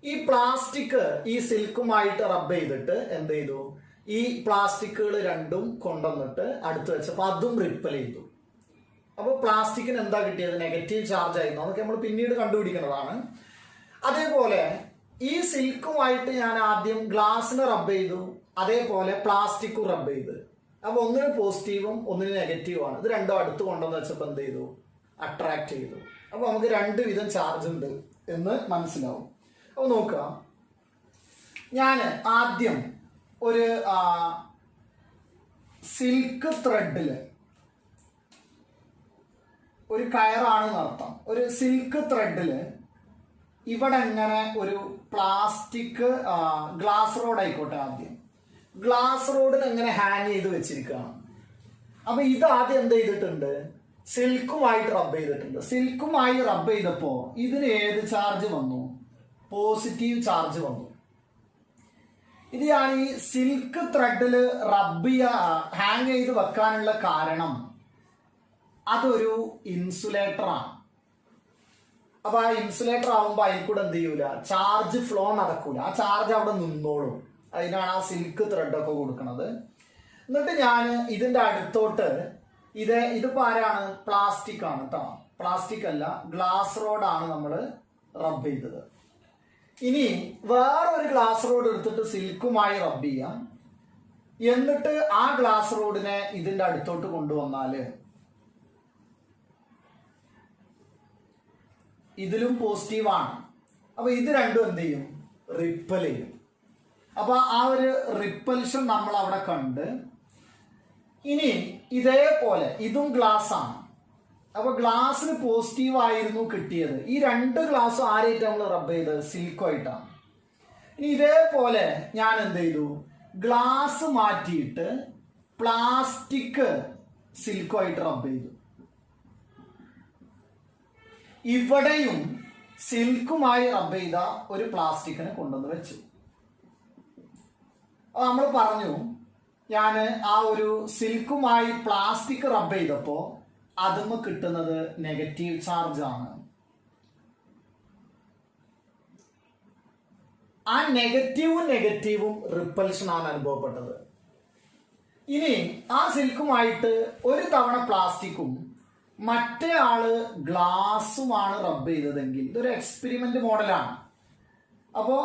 S1: ഈ പ്ലാസ്റ്റിക് ഈ സിൽക്കുമായിട്ട് റബ്ബ് ചെയ്തിട്ട് എന്ത് ചെയ്തു? ഈ പ്ലാസ്റ്റിക്കുകൾ 2ഉം കൊണ്ടുവന്നിട്ട് അടുത്ത് വെച്ചപ്പോൾ അതും റിപ്പൽ ചെയ്തു. അപ്പോൾ പ്ലാസ്റ്റിക്കിന് എന്താ കിട്ടിയത്? നെഗറ്റീവ് ചാർജ് ആയിരുന്നു. അതൊക്കെ നമ്മൾ പിന്നീട് കണ്ടുപിടിക്കുന്നതാണ്. അതേപോലെ ഈ സിൽക്കുമായിട്ട് ഞാൻ ആദ്യം ഗ്ലാസിനെ റബ്ബ് ചെയ്തു, അതേപോലെ പ്ലാസ്റ്റിക്കും റബ്ബ് ചെയ്ത്. അപ്പൊ ഒന്നിന് പോസിറ്റീവും ഒന്നിന് നെഗറ്റീവും ആണ്. ഇത് 2ഉം അടുത്ത് കൊണ്ടുവന്ന് വെച്ചപ്പോൾ എന്ത് ചെയ്തു? അട്രാക്ട് ചെയ്തു. അപ്പോൾ നമുക്ക് രണ്ട് വിധം ചാർജ് ഉണ്ട് എന്ന് മനസ്സിലാവും. അപ്പോൾ നോക്കുക, ഞാൻ ആദ്യം ഒരു സിൽക്ക് ത്രെഡിൽ, ഒരു കയറാണ് നടത്താം, ഒരു സിൽക്ക് ത്രെഡിൽ ഇവിടെ ഇങ്ങനെ ഒരു പ്ലാസ്റ്റിക് ഗ്ലാസ് റോഡ് ആയിക്കോട്ടെ, ആദ്യം ഗ്ലാസ് റോഡിൽ ഇങ്ങനെ ഹാങ് ചെയ്ത് വെച്ചിരിക്കുകയാണ്. അപ്പൊ ഇത് ആദ്യം എന്ത് ചെയ്തിട്ടുണ്ട്, സിൽക്കുമായിട്ട് റബ്ബ് ചെയ്തിട്ടുണ്ട്. സിൽക്കുമായി റബ്ബ് ചെയ്തപ്പോ ഇതിന് ഏത് ചാർജ് വന്നു, പോസിറ്റീവ് ചാർജ് വന്നു. ഇത് ഞാൻ ഈ സിൽക്ക് ത്രെഡിൽ റബ്ബ് ഹാങ് ചെയ്ത് വെക്കാനുള്ള കാരണം അതൊരു ഇൻസുലേറ്ററാണ്. അപ്പൊ ആ ഇൻസുലേറ്റർ ആവുമ്പോൾ അതിൽ കൂടെ എന്ത് ചെയ്യൂല, ചാർജ് ഫ്ലോ നടക്കൂല, ആ ചാർജ് അവിടെ നിന്നോളും. അതിനാണ് ആ സിൽക്ക് ത്രെഡൊക്കെ കൊടുക്കുന്നത്. എന്നിട്ട് ഞാൻ ഇതിന്റെ അടുത്തോട്ട് ഇതിപ്പോ ആരാണ്, പ്ലാസ്റ്റിക് ആണ് കേട്ടോ, പ്ലാസ്റ്റിക് അല്ല, ഗ്ലാസ് റോഡാണ് നമ്മൾ റബ്ബ് ചെയ്തത്. ഇനി വേറൊരു ഗ്ലാസ് റോഡ് എടുത്തിട്ട് സിൽക്കുമായി റബ്ബ് ചെയ്യാം. എന്നിട്ട് ആ ഗ്ലാസ് റോഡിനെ ഇതിന്റെ അടുത്തോട്ട് കൊണ്ടുവന്നാല് ഇതിലും പോസിറ്റീവാണ്. അപ്പൊ ഇത് രണ്ടും എന്ത് ചെയ്യും, റിപ്പൽ ചെയ്യും. അപ്പൊ ആ ഒരു റിപ്പൽഷൻ നമ്മൾ അവിടെ കണ്ട്. ഇനി ഇതേപോലെ ഇതും ഗ്ലാസ് ആണ്. അപ്പൊ ഗ്ലാസ്സിന് പോസിറ്റീവ് ആയിരുന്നു കിട്ടിയത്. ഈ രണ്ട് ഗ്ലാസ്സും ആരായിട്ട് നമ്മൾ റബ്ബ് ചെയ്തത്, സിൽക്കുമായിട്ടാണ്. ഇനി ഇതേപോലെ ഞാൻ എന്ത് ചെയ്തു, ഗ്ലാസ് മാറ്റിയിട്ട് പ്ലാസ്റ്റിക് സിൽക്കുമായിട്ട് റബ്ബ് ചെയ്തു. ഇവിടെയും സിൽക്കുമായി റബ്ബ് ചെയ്ത ഒരു പ്ലാസ്റ്റിക്കിനെ കൊണ്ടുവന്ന് വെച്ചു. നമ്മൾ പറഞ്ഞു, ഞാൻ ആ ഒരു സിൽക്കുമായി പ്ലാസ്റ്റിക് റബ്ബ് ചെയ്തപ്പോ അതുമ്മ കിട്ടുന്നത് നെഗറ്റീവ് ചാർജ് ആണ്. ആ നെഗറ്റീവും റിപ്പൽഷൻ ആണ് അനുഭവപ്പെട്ടത്. ഇനി ആ സിൽക്കുമായിട്ട് ഒരു തവണ പ്ലാസ്റ്റിക്കും മറ്റേ ആള് ഗ്ലാസുമാണ് റബ്ബ് ചെയ്തതെങ്കിൽ, ഇതൊരു എക്സ്പെരിമെന്റ് മോഡലാണ്. അപ്പോ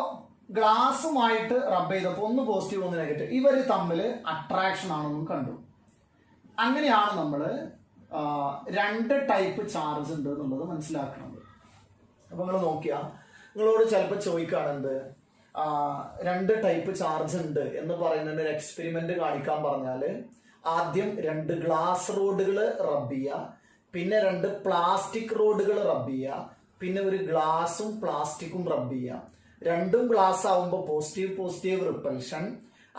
S1: ഗ്ലാസുമായിട്ട് റബ്ബ് ചെയ്തപ്പോൾ ഒന്ന് പോസിറ്റീവ് ഒന്ന് നെഗറ്റീവ്, ഇവർ തമ്മിൽ അട്രാക്ഷൻ ആണെന്നും കണ്ടു. അങ്ങനെയാണ് നമ്മൾ രണ്ട് ടൈപ്പ് ചാർജ് ഉണ്ട് എന്നുള്ളത് മനസ്സിലാക്കുന്നത്. അപ്പൊ നിങ്ങൾ നോക്കിയാ, നിങ്ങളോട് ചിലപ്പോൾ ചോദിക്കുകയാണെന്ത്, രണ്ട് ടൈപ്പ് ചാർജ് ഉണ്ട് എന്ന് പറയുന്നതിന് ഒരു എക്സ്പെരിമെന്റ് കാണിക്കാൻ പറഞ്ഞാല് ആദ്യം രണ്ട് ഗ്ലാസ് റോഡുകൾ റബ്ബ് ചെയ്യുക, പിന്നെ രണ്ട് പ്ലാസ്റ്റിക് റോഡുകൾ റബ്ബ് ചെയ്യുക, പിന്നെ ഒരു ഗ്ലാസും പ്ലാസ്റ്റിക്കും റബ്ബ് ചെയ്യുക. രണ്ടും ഗ്ലാസ് ആവുമ്പോൾ പോസിറ്റീവ് റിപ്പൽഷൻ,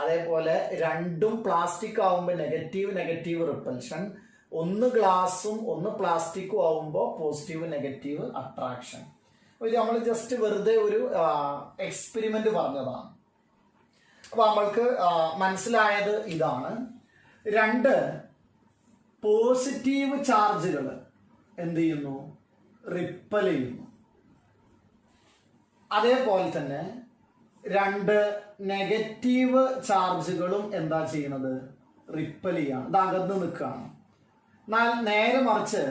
S1: അതേപോലെ രണ്ടും പ്ലാസ്റ്റിക് ആവുമ്പോൾ നെഗറ്റീവ് റിപ്പൽഷൻ, ഒന്ന് ഗ്ലാസും ഒന്ന് പ്ലാസ്റ്റിക്കും ആവുമ്പോൾ പോസിറ്റീവ് അട്രാക്ഷൻ. ഇത് നമ്മൾ ജസ്റ്റ് വെറുതെ ഒരു എക്സ്പെരിമെന്റ് പറഞ്ഞതാണ്. അപ്പൊ നമ്മൾക്ക് മനസ്സിലായത് ഇതാണ്, രണ്ട് പോസിറ്റീവ് ചാർജുകൾ എന്ത് ചെയ്യുന്നു, റിപ്പൽ ചെയ്യുന്നു. അതേപോലെ തന്നെ രണ്ട് നെഗറ്റീവ് ചാർജുകളും എന്താ ചെയ്യുന്നത്, റിപ്പൽ ചെയ്യാണ്, ഇത് അകന്ന് നിൽക്കുകയാണ്. എന്നാൽ നേരെ മറിച്ച്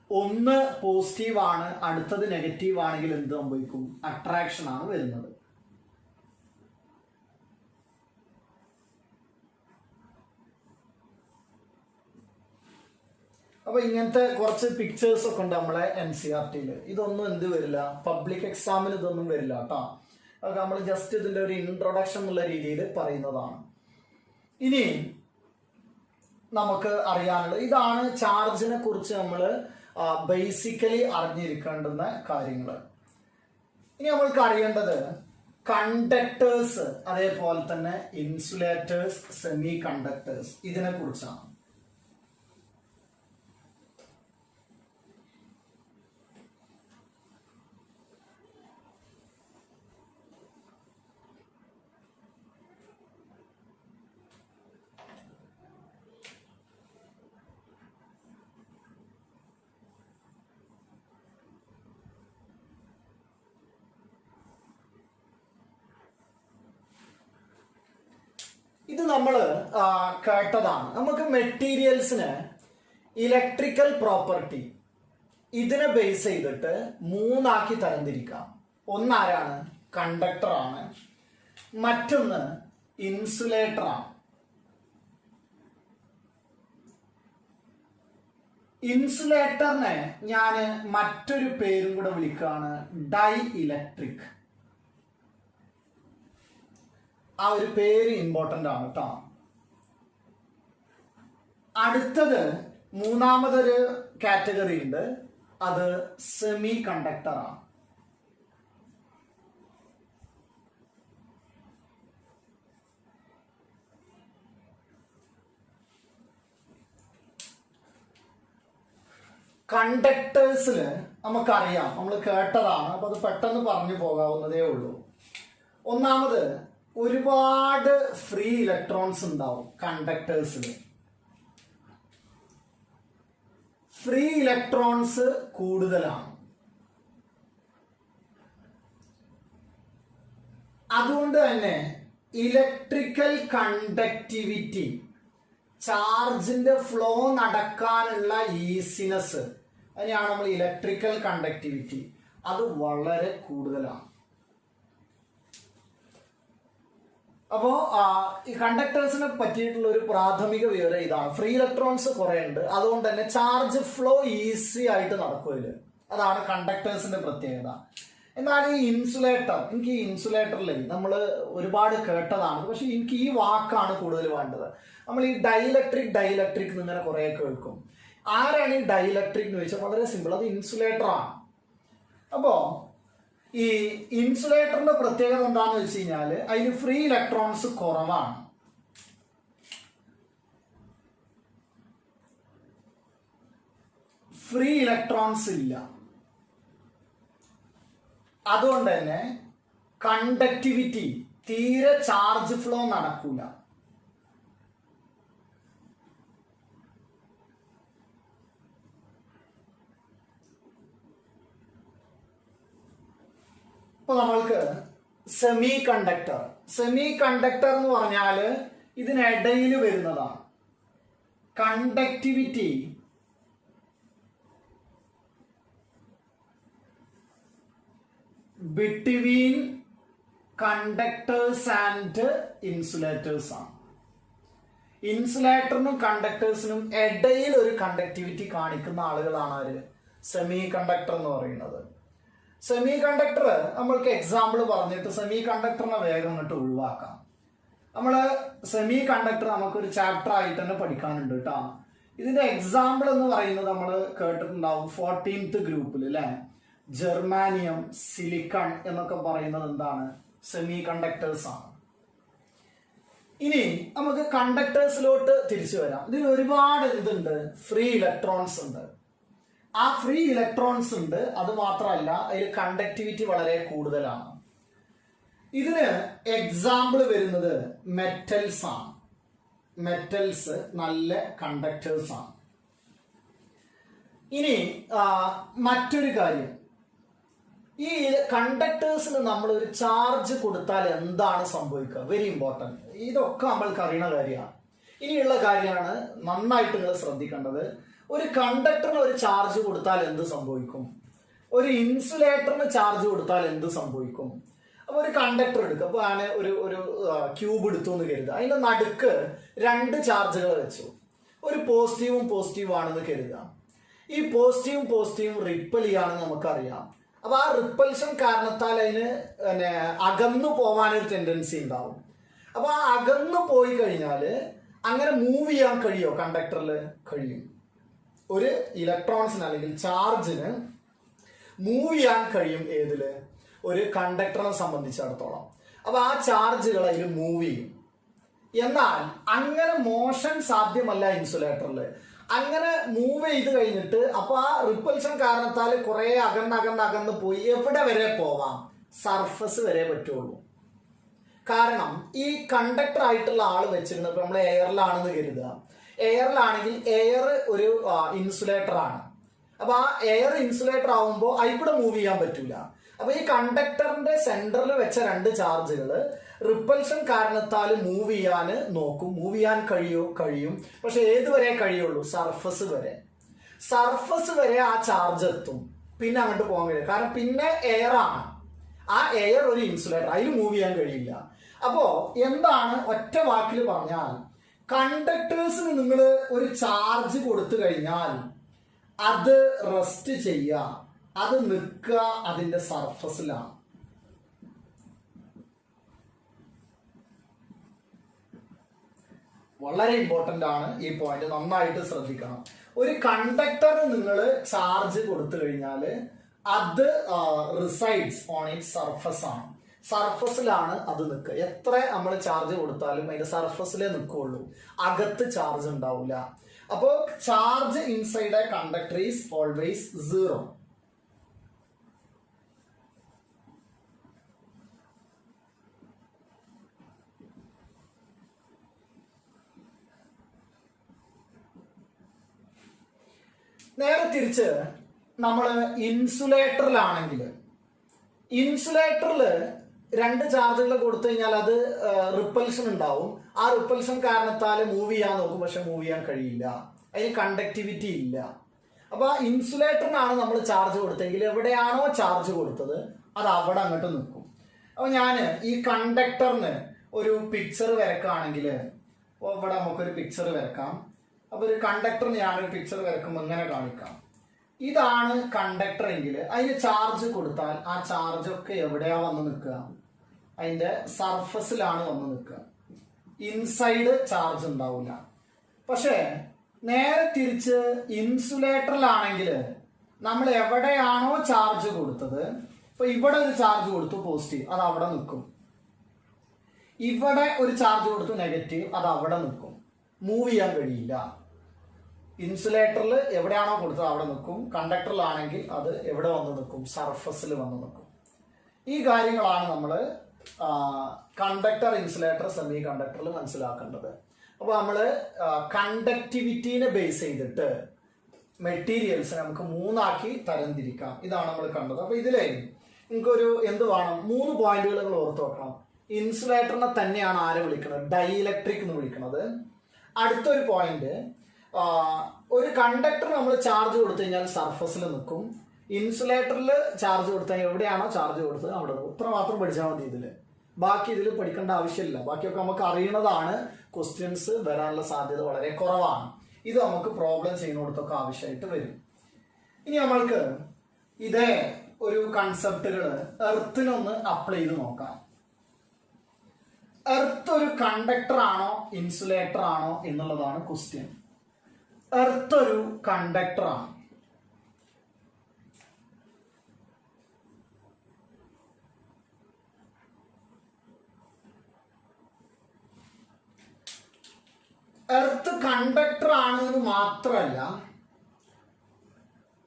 S1: ഒന്ന് പോസിറ്റീവ് ആണ്, അടുത്തത് നെഗറ്റീവ് ആണെങ്കിൽ എന്ത് സംഭവിക്കും, അട്രാക്ഷൻ ആണ് വരുന്നത്. അപ്പൊ ഇങ്ങനത്തെ കുറച്ച് പിക്ചേഴ്സ് ഒക്കെ ഉണ്ട് നമ്മളെ NCERT-യിൽ. ഇതൊന്നും എന്ത് വരില്ല, പബ്ലിക് എക്സാമിന് ഇതൊന്നും വരില്ല കേട്ടോ. അതൊക്കെ നമ്മൾ ജസ്റ്റ് ഇതിന്റെ ഒരു ഇൻട്രൊഡക്ഷൻ എന്നുള്ള രീതിയിൽ പറയുന്നതാണ്. ഇനി നമുക്ക് അറിയാനുള്ളത് ഇതാണ്, ചാർജിനെ കുറിച്ച് നമ്മൾ ബേസിക്കലി അറിഞ്ഞിരിക്കേണ്ടുന്ന കാര്യങ്ങൾ. ഇനി നമ്മൾക്ക് അറിയേണ്ടത് കണ്ടക്ടേഴ്സ്, അതേപോലെ തന്നെ ഇൻസുലേറ്റേഴ്സ്, സെമി കണ്ടക്ടേഴ്സ്, ഇതിനെ കുറിച്ചാണ്. ഇത് നമ്മൾ കേട്ടതാണ്. നമുക്ക് മെറ്റീരിയൽസിന് ഇലക്ട്രിക്കൽ പ്രോപ്പർട്ടി ഇതിനെ ബേസ് ചെയ്തിട്ട് മൂന്നാക്കി തരംതിരിക്കാം. ഒന്നാരാണ്, കണ്ടക്ടർ ആണ്, മറ്റൊന്ന് ഇൻസുലേറ്റർ ആണ്. ഇൻസുലേറ്ററിനെ ഞാൻ മറ്റൊരു പേരും കൂടെ വിളിക്കുകയാണ് ഡൈ ഇലക്ട്രിക്. ആ ഒരു പേര് ഇമ്പോർട്ടന്റ് ആണ് കേട്ടോ. അടുത്തത് മൂന്നാമതൊരു കാറ്റഗറി ഉണ്ട്, അത് സെമി കണ്ടക്ടർ ആണ്. കണ്ടക്ടേഴ്സിൽ നമുക്കറിയാം, നമ്മൾ കേട്ടതാണ്, അപ്പൊ അത് പെട്ടെന്ന് പറഞ്ഞു പോകാവുന്നതേ ഉള്ളൂ. ഒന്നാമത് ഒരുപാട് ഫ്രീ ഇലക്ട്രോൺസ് ഉണ്ടാവും കണ്ടക്ടേഴ്സിൽ. ഫ്രീ ഇലക്ട്രോൺസ് കൂടുതലാണ്. അതുകൊണ്ട് തന്നെ ഇലക്ട്രിക്കൽ കണ്ടക്ടിവിറ്റി, ചാർജിന്റെ ഫ്ലോ നടക്കാനുള്ള ഈസിനെസ്, അതിനെയാണ് നമ്മൾ ഇലക്ട്രിക്കൽ കണ്ടക്ടിവിറ്റി, അത് വളരെ കൂടുതലാണ്. അപ്പോ ഈ കണ്ടക്ടേഴ്സിനെ പറ്റിയിട്ടുള്ള ഒരു പ്രാഥമിക വിവരം ഇതാണ്. ഫ്രീ ഇലക്ട്രോൺസ് കുറെ ഉണ്ട്, അതുകൊണ്ട് തന്നെ ചാർജ് ഫ്ലോ ഈസി ആയിട്ട് നടക്കുമല്ലോ. അതാണ് കണ്ടക്ടേഴ്സിന്റെ പ്രത്യേകത. എന്നാൽ ഈ ഇൻസുലേറ്റർ, എനിക്ക് ഈ ഇൻസുലേറ്ററിൽ നമ്മൾ ഒരുപാട് കേട്ടതാണ്, പക്ഷെ എനിക്ക് ഈ വാക്കാണ് കൂടുതൽ വേണ്ടത്. നമ്മൾ ഈ ഡൈലക്ട്രിക് ഇങ്ങനെ കുറെ കേൾക്കും. ആരാണ് ഈ ഡൈലക്ട്രിക് എന്ന് ചോദിച്ചാൽ വളരെ സിമ്പിൾ, അത് ഇൻസുലേറ്റർ ആണ്. അപ്പോ ഈ ഇൻസുലേറ്ററിന്റെ പ്രത്യേകത എന്താണെന്ന് വെച്ച് കഴിഞ്ഞാല് അതിന് ഫ്രീ ഇലക്ട്രോൺസ് കുറവാണ്. ഫ്രീ ഇലക്ട്രോൺസ് ഇല്ല. അതുകൊണ്ട് തന്നെ കണ്ടക്ടിവിറ്റി, തീരെ ചാർജ് ഫ്ലോ നടക്കൂല. ഇപ്പൊ നമ്മൾക്ക് സെമി കണ്ടക്ടർ എന്ന് പറഞ്ഞാല് ഇതിനിടയിൽ വരുന്നതാണ്. Conductivity between conductors and insulators ആണ്. ഇൻസുലേറ്ററിനും കണ്ടക്ടേഴ്സിനും ഇടയിൽ ഒരു കണ്ടക്ടിവിറ്റി കാണിക്കുന്ന ആളുകളാണ് ആര്? സെമി കണ്ടക്ടർ എന്ന് പറയുന്നത്. സെമി കണ്ടക്ടർ നമ്മൾക്ക് എക്സാമ്പിൾ പറഞ്ഞിട്ട് സെമി കണ്ടക്ടറിനെ വേഗം ഇങ്ങോട്ട് ഒഴിവാക്കാം. നമ്മള് സെമി കണ്ടക്ടർ നമുക്കൊരു ചാപ്റ്റർ ആയിട്ട് തന്നെ പഠിക്കാനുണ്ട് കേട്ടോ. ഇതിന്റെ എക്സാമ്പിൾ എന്ന് പറയുന്നത് നമ്മൾ കേട്ടിട്ടുണ്ടാവും 14th ഗ്രൂപ്പിൽ അല്ലെ. ജെർമാനിയം, സിലിക്കൺ എന്നൊക്കെ പറയുന്നത് എന്താണ്? സെമി കണ്ടക്ടേഴ്സ് ആണ്. ഇനി നമുക്ക് കണ്ടക്ടേഴ്സിലോട്ട് തിരിച്ചു വരാം. ഇതിൽ ഒരുപാട് എന്തുണ്ട്? ഫ്രീ ഇലക്ട്രോൺസ് ഉണ്ട്. ആ ഫ്രീ ഇലക്ട്രോൺസ് ഉണ്ട്, അത് മാത്രമല്ല അതിൽ കണ്ടക്ടിവിറ്റി വളരെ കൂടുതലാണ്. ഇതിന് എക്സാമ്പിൾ വരുന്നത് മെറ്റൽസ് ആണ്. മെറ്റൽസ് നല്ല കണ്ടക്ടേഴ്സ് ആണ്. ഇനി മറ്റൊരു കാര്യം, ഈ കണ്ടക്ടേഴ്സിന് നമ്മൾ ഒരു ചാർജ് കൊടുത്താൽ എന്താണ് സംഭവിക്കുക? Very important. ഇതൊക്കെ നമ്മൾക്ക് അറിയുന്ന കാര്യമാണ്. ഇനിയുള്ള കാര്യമാണ് നന്നായിട്ട് നിങ്ങൾ ശ്രദ്ധിക്കേണ്ടത്. ഒരു കണ്ടക്ടറിന് ഒരു ചാർജ് കൊടുത്താൽ എന്ത് സംഭവിക്കും? ഒരു ഇൻസുലേറ്ററിന് ചാർജ് കൊടുത്താൽ എന്ത് സംഭവിക്കും? അപ്പൊ ഒരു കണ്ടക്ടർ എടുക്കുക. അപ്പൊ ഞാൻ ഒരു ക്യൂബ് എടുത്തു എന്ന് കരുതുക. അതിന്റെ നടുക്ക് 2 ചാർജുകൾ വെച്ചു. ഒരു പോസിറ്റീവും ആണെന്ന് കരുതുക. ഈ പോസിറ്റീവും റിപ്പൽ ചെയ്യാണെന്ന് നമുക്കറിയാം. അപ്പൊ ആ റിപ്പൽഷൻ കാരണത്താൽ അതിന് അകന്നു പോകാനൊരു ടെൻഡൻസി ഉണ്ടാവും. അപ്പൊ ആ അകന്നു പോയി കഴിഞ്ഞാല് അങ്ങനെ മൂവ് ചെയ്യാൻ കഴിയോ? കണ്ടക്ടറിൽ കഴിയും. ഒരു ഇലക്ട്രോൺസിന് അല്ലെങ്കിൽ ചാർജിന് മൂവ് ചെയ്യാൻ കഴിയും. ഏതില്? ഒരു കണ്ടക്ടറിനെ സംബന്ധിച്ചിടത്തോളം. അപ്പൊ ആ ചാർജുകൾ അതിൽ മൂവ് ചെയ്യും. എന്നാൽ അങ്ങനെ മോഷൻ സാധ്യമല്ല ഇൻസുലേറ്ററിൽ. അങ്ങനെ മൂവ് ചെയ്ത് കഴിഞ്ഞിട്ട് അപ്പൊ ആ റിപ്പൽഷൻ കാരണത്താൽ കുറെ അകന്ന് പോയി എവിടെ വരെ പോവാം? സർഫസ് വരെ പറ്റുള്ളൂ. കാരണം ഈ കണ്ടക്ടർ ആയിട്ടുള്ള ആള് വെച്ചിരുന്നത് ഇപ്പൊ നമ്മൾ എയറിലാണെന്ന് കരുതുക. എയറിലാണെങ്കിൽ എയർ ഒരു ഇൻസുലേറ്റർ ആണ്. അപ്പൊ ആ എയർ ഇൻസുലേറ്റർ ആവുമ്പോൾ അതിൽക്കൂടെ മൂവ് ചെയ്യാൻ പറ്റൂല. അപ്പൊ ഈ കണ്ടക്ടറിന്റെ സെന്ററിൽ വെച്ച 2 ചാർജുകൾ റിപ്പൽഷൻ കാരണത്താൽ മൂവ് ചെയ്യാൻ നോക്കും. മൂവ് ചെയ്യാൻ കഴിയും. പക്ഷെ ഏതുവരെ കഴിയുള്ളൂ? സർഫസ് വരെ. സർഫസ് വരെ ആ ചാർജ് എത്തും. പിന്നെ അങ്ങോട്ട് പോകാൻ കഴിയും. കാരണം പിന്നെ എയർ ആണ്. ആ എയർ ഒരു ഇൻസുലേറ്റർ, അതിൽ മൂവ് ചെയ്യാൻ കഴിയില്ല. അപ്പോ എന്താണ്? ഒറ്റ വാക്കിൽ പറഞ്ഞാൽ കണ്ടക്ടേഴ്സിന് നിങ്ങൾ ഒരു ചാർജ് കൊടുത്തു കഴിഞ്ഞാൽ അത് റെസ്റ്റ് ചെയ്യുക, അത് നിൽക്കുക അതിന്റെ സർഫസിലാണ്. വളരെ ഇമ്പോർട്ടന്റ് ആണ് ഈ പോയിന്റ്, നന്നായിട്ട് ശ്രദ്ധിക്കണം. ഒരു കണ്ടക്ടർ നിങ്ങൾ ചാർജ് കൊടുത്തു കഴിഞ്ഞാൽ അത് റിസൈഡ്സ് ഓൺ ഇറ്റ് സർഫസ് ആണ്. സർഫസിലാണ് അത് നിൽക്കുക. എത്ര നമ്മൾ ചാർജ് കൊടുത്താലും അതിന്റെ സർഫസിലേ നിൽക്കുള്ളൂ, അകത്ത് ചാർജ് ഉണ്ടാവില്ല. അപ്പോൾ charge inside A conductor is always 0. നേരെ തിരിച്ച് നമ്മൾ ഇൻസുലേറ്ററിലാണെങ്കിൽ, ഇൻസുലേറ്ററിൽ 2 ചാർജുകൾ കൊടുത്തു കഴിഞ്ഞാൽ അത് റിപ്പൽഷൻ ഉണ്ടാവും. ആ റിപ്പൽഷൻ കാരണത്താൽ മൂവ് ചെയ്യാൻ നോക്കും, പക്ഷെ മൂവ് ചെയ്യാൻ കഴിയില്ല, അതിന് കണ്ടക്ടിവിറ്റി ഇല്ല. അപ്പൊ ആ ഇൻസുലേറ്ററിനാണ് നമ്മൾ ചാർജ് കൊടുത്തെങ്കിൽ എവിടെയാണോ ചാർജ് കൊടുത്തത് അത് അവിടെ അങ്ങോട്ട് നിൽക്കും. അപ്പൊ ഞാൻ ഈ കണ്ടക്ടറിന് ഒരു പിക്ചർ വരക്കുകയാണെങ്കിൽ, ഇവിടെ നമുക്കൊരു പിക്ചർ വരക്കാം. അപ്പൊ ഒരു കണ്ടക്ടറിന് ഞാനൊരു പിക്ചർ വരക്കുമ്പോൾ ഇങ്ങനെ കാണിക്കാം. ഇതാണ് കണ്ടക്ടർ എങ്കിൽ അതിന് ചാർജ് കൊടുത്താൽ ആ ചാർജ് ഒക്കെ എവിടെയാ വന്ന് നിൽക്കുക? അതിന്റെ സർഫസിലാണ് വന്ന് നിൽക്കുക. ഇൻസൈഡ് ചാർജ് ഉണ്ടാവില്ല. പക്ഷേ നേരെ തിരിച്ച് ഇൻസുലേറ്ററിലാണെങ്കിൽ നമ്മൾ എവിടെയാണോ ചാർജ് കൊടുത്തത്, ഇപ്പൊ ഇവിടെ ഒരു ചാർജ് കൊടുത്തു പോസിറ്റീവ്, അത് അവിടെ നിൽക്കും. ഇവിടെ ഒരു ചാർജ് കൊടുത്തു നെഗറ്റീവ്, അത് അവിടെ നിൽക്കും, മൂവ് ചെയ്യാൻ കഴിയില്ല. ഇൻസുലേറ്ററിൽ എവിടെയാണോ കൊടുത്തത് അവിടെ നിൽക്കും. കണ്ടക്ടറിലാണെങ്കിൽ അത് എവിടെ വന്ന് നിൽക്കും? സർഫസിൽ വന്ന് നിൽക്കും. ഈ കാര്യങ്ങളാണ് നമ്മൾ കണ്ടക്ടർ, ഇൻസുലേറ്റർ, സെമി കണ്ടക്ടറിൽ മനസ്സിലാക്കേണ്ടത്. അപ്പൊ നമ്മൾ കണ്ടക്ടിവിറ്റീനെ ബേസ് ചെയ്തിട്ട് മെറ്റീരിയൽസ് നമുക്ക് 3 ആക്കി തരംതിരിക്കാം. ഇതാണ് നമ്മൾ കണ്ടത്. അപ്പൊ ഇതിലേ നിങ്ങൾക്കൊരു എന്ത് വേണം? 3 പോയിന്റുകൾ നിങ്ങൾ ഓർത്ത് വെക്കണം. ഇൻസുലേറ്ററിനെ തന്നെയാണ് ആരെ വിളിക്കുന്നത്? ഡൈഇലക്ട്രിക് എന്ന് വിളിക്കുന്നത്. അടുത്തൊരു പോയിന്റ്, ഒരു കണ്ടക്ടർ നമ്മൾ ചാർജ് കൊടുത്തു കഴിഞ്ഞാൽ സർഫസിൽ നിൽക്കും. ഇൻസുലേറ്ററിൽ ചാർജ് കൊടുത്താൽ എവിടെയാണോ ചാർജ് കൊടുത്തത് അവിടെ നിൽക്കും. ഇത്ര മാത്രം പഠിച്ചാൽ മതി. ഇതിൽ ബാക്കി ഇതിൽ പഠിക്കേണ്ട ആവശ്യമില്ല. ബാക്കിയൊക്കെ നമുക്ക് അറിയണതാണ്. ക്വസ്റ്റ്യൻസ് വരാനുള്ള സാധ്യത വളരെ കുറവാണ്. ഇത് നമുക്ക് പ്രോബ്ലം ചെയ്യുന്നിടത്തൊക്കെ ആവശ്യമായിട്ട് വരും. ഇനി നമ്മൾക്ക് ഇതേ ഒരു കൺസെപ്റ്റുകൾ എർത്തിനൊന്ന് അപ്ലൈ ചെയ്ത് നോക്കാം. എർത്ത് ഒരു കണ്ടക്ടർ ആണോ ഇൻസുലേറ്റർ ആണോ എന്നുള്ളതാണ് ക്വസ്റ്റ്യൻ. എർത്ത് ഒരു കണ്ടക്ടർ ആണ്. എർത്ത് കണ്ടക്ടർ ആണെന്ന് മാത്രമല്ല,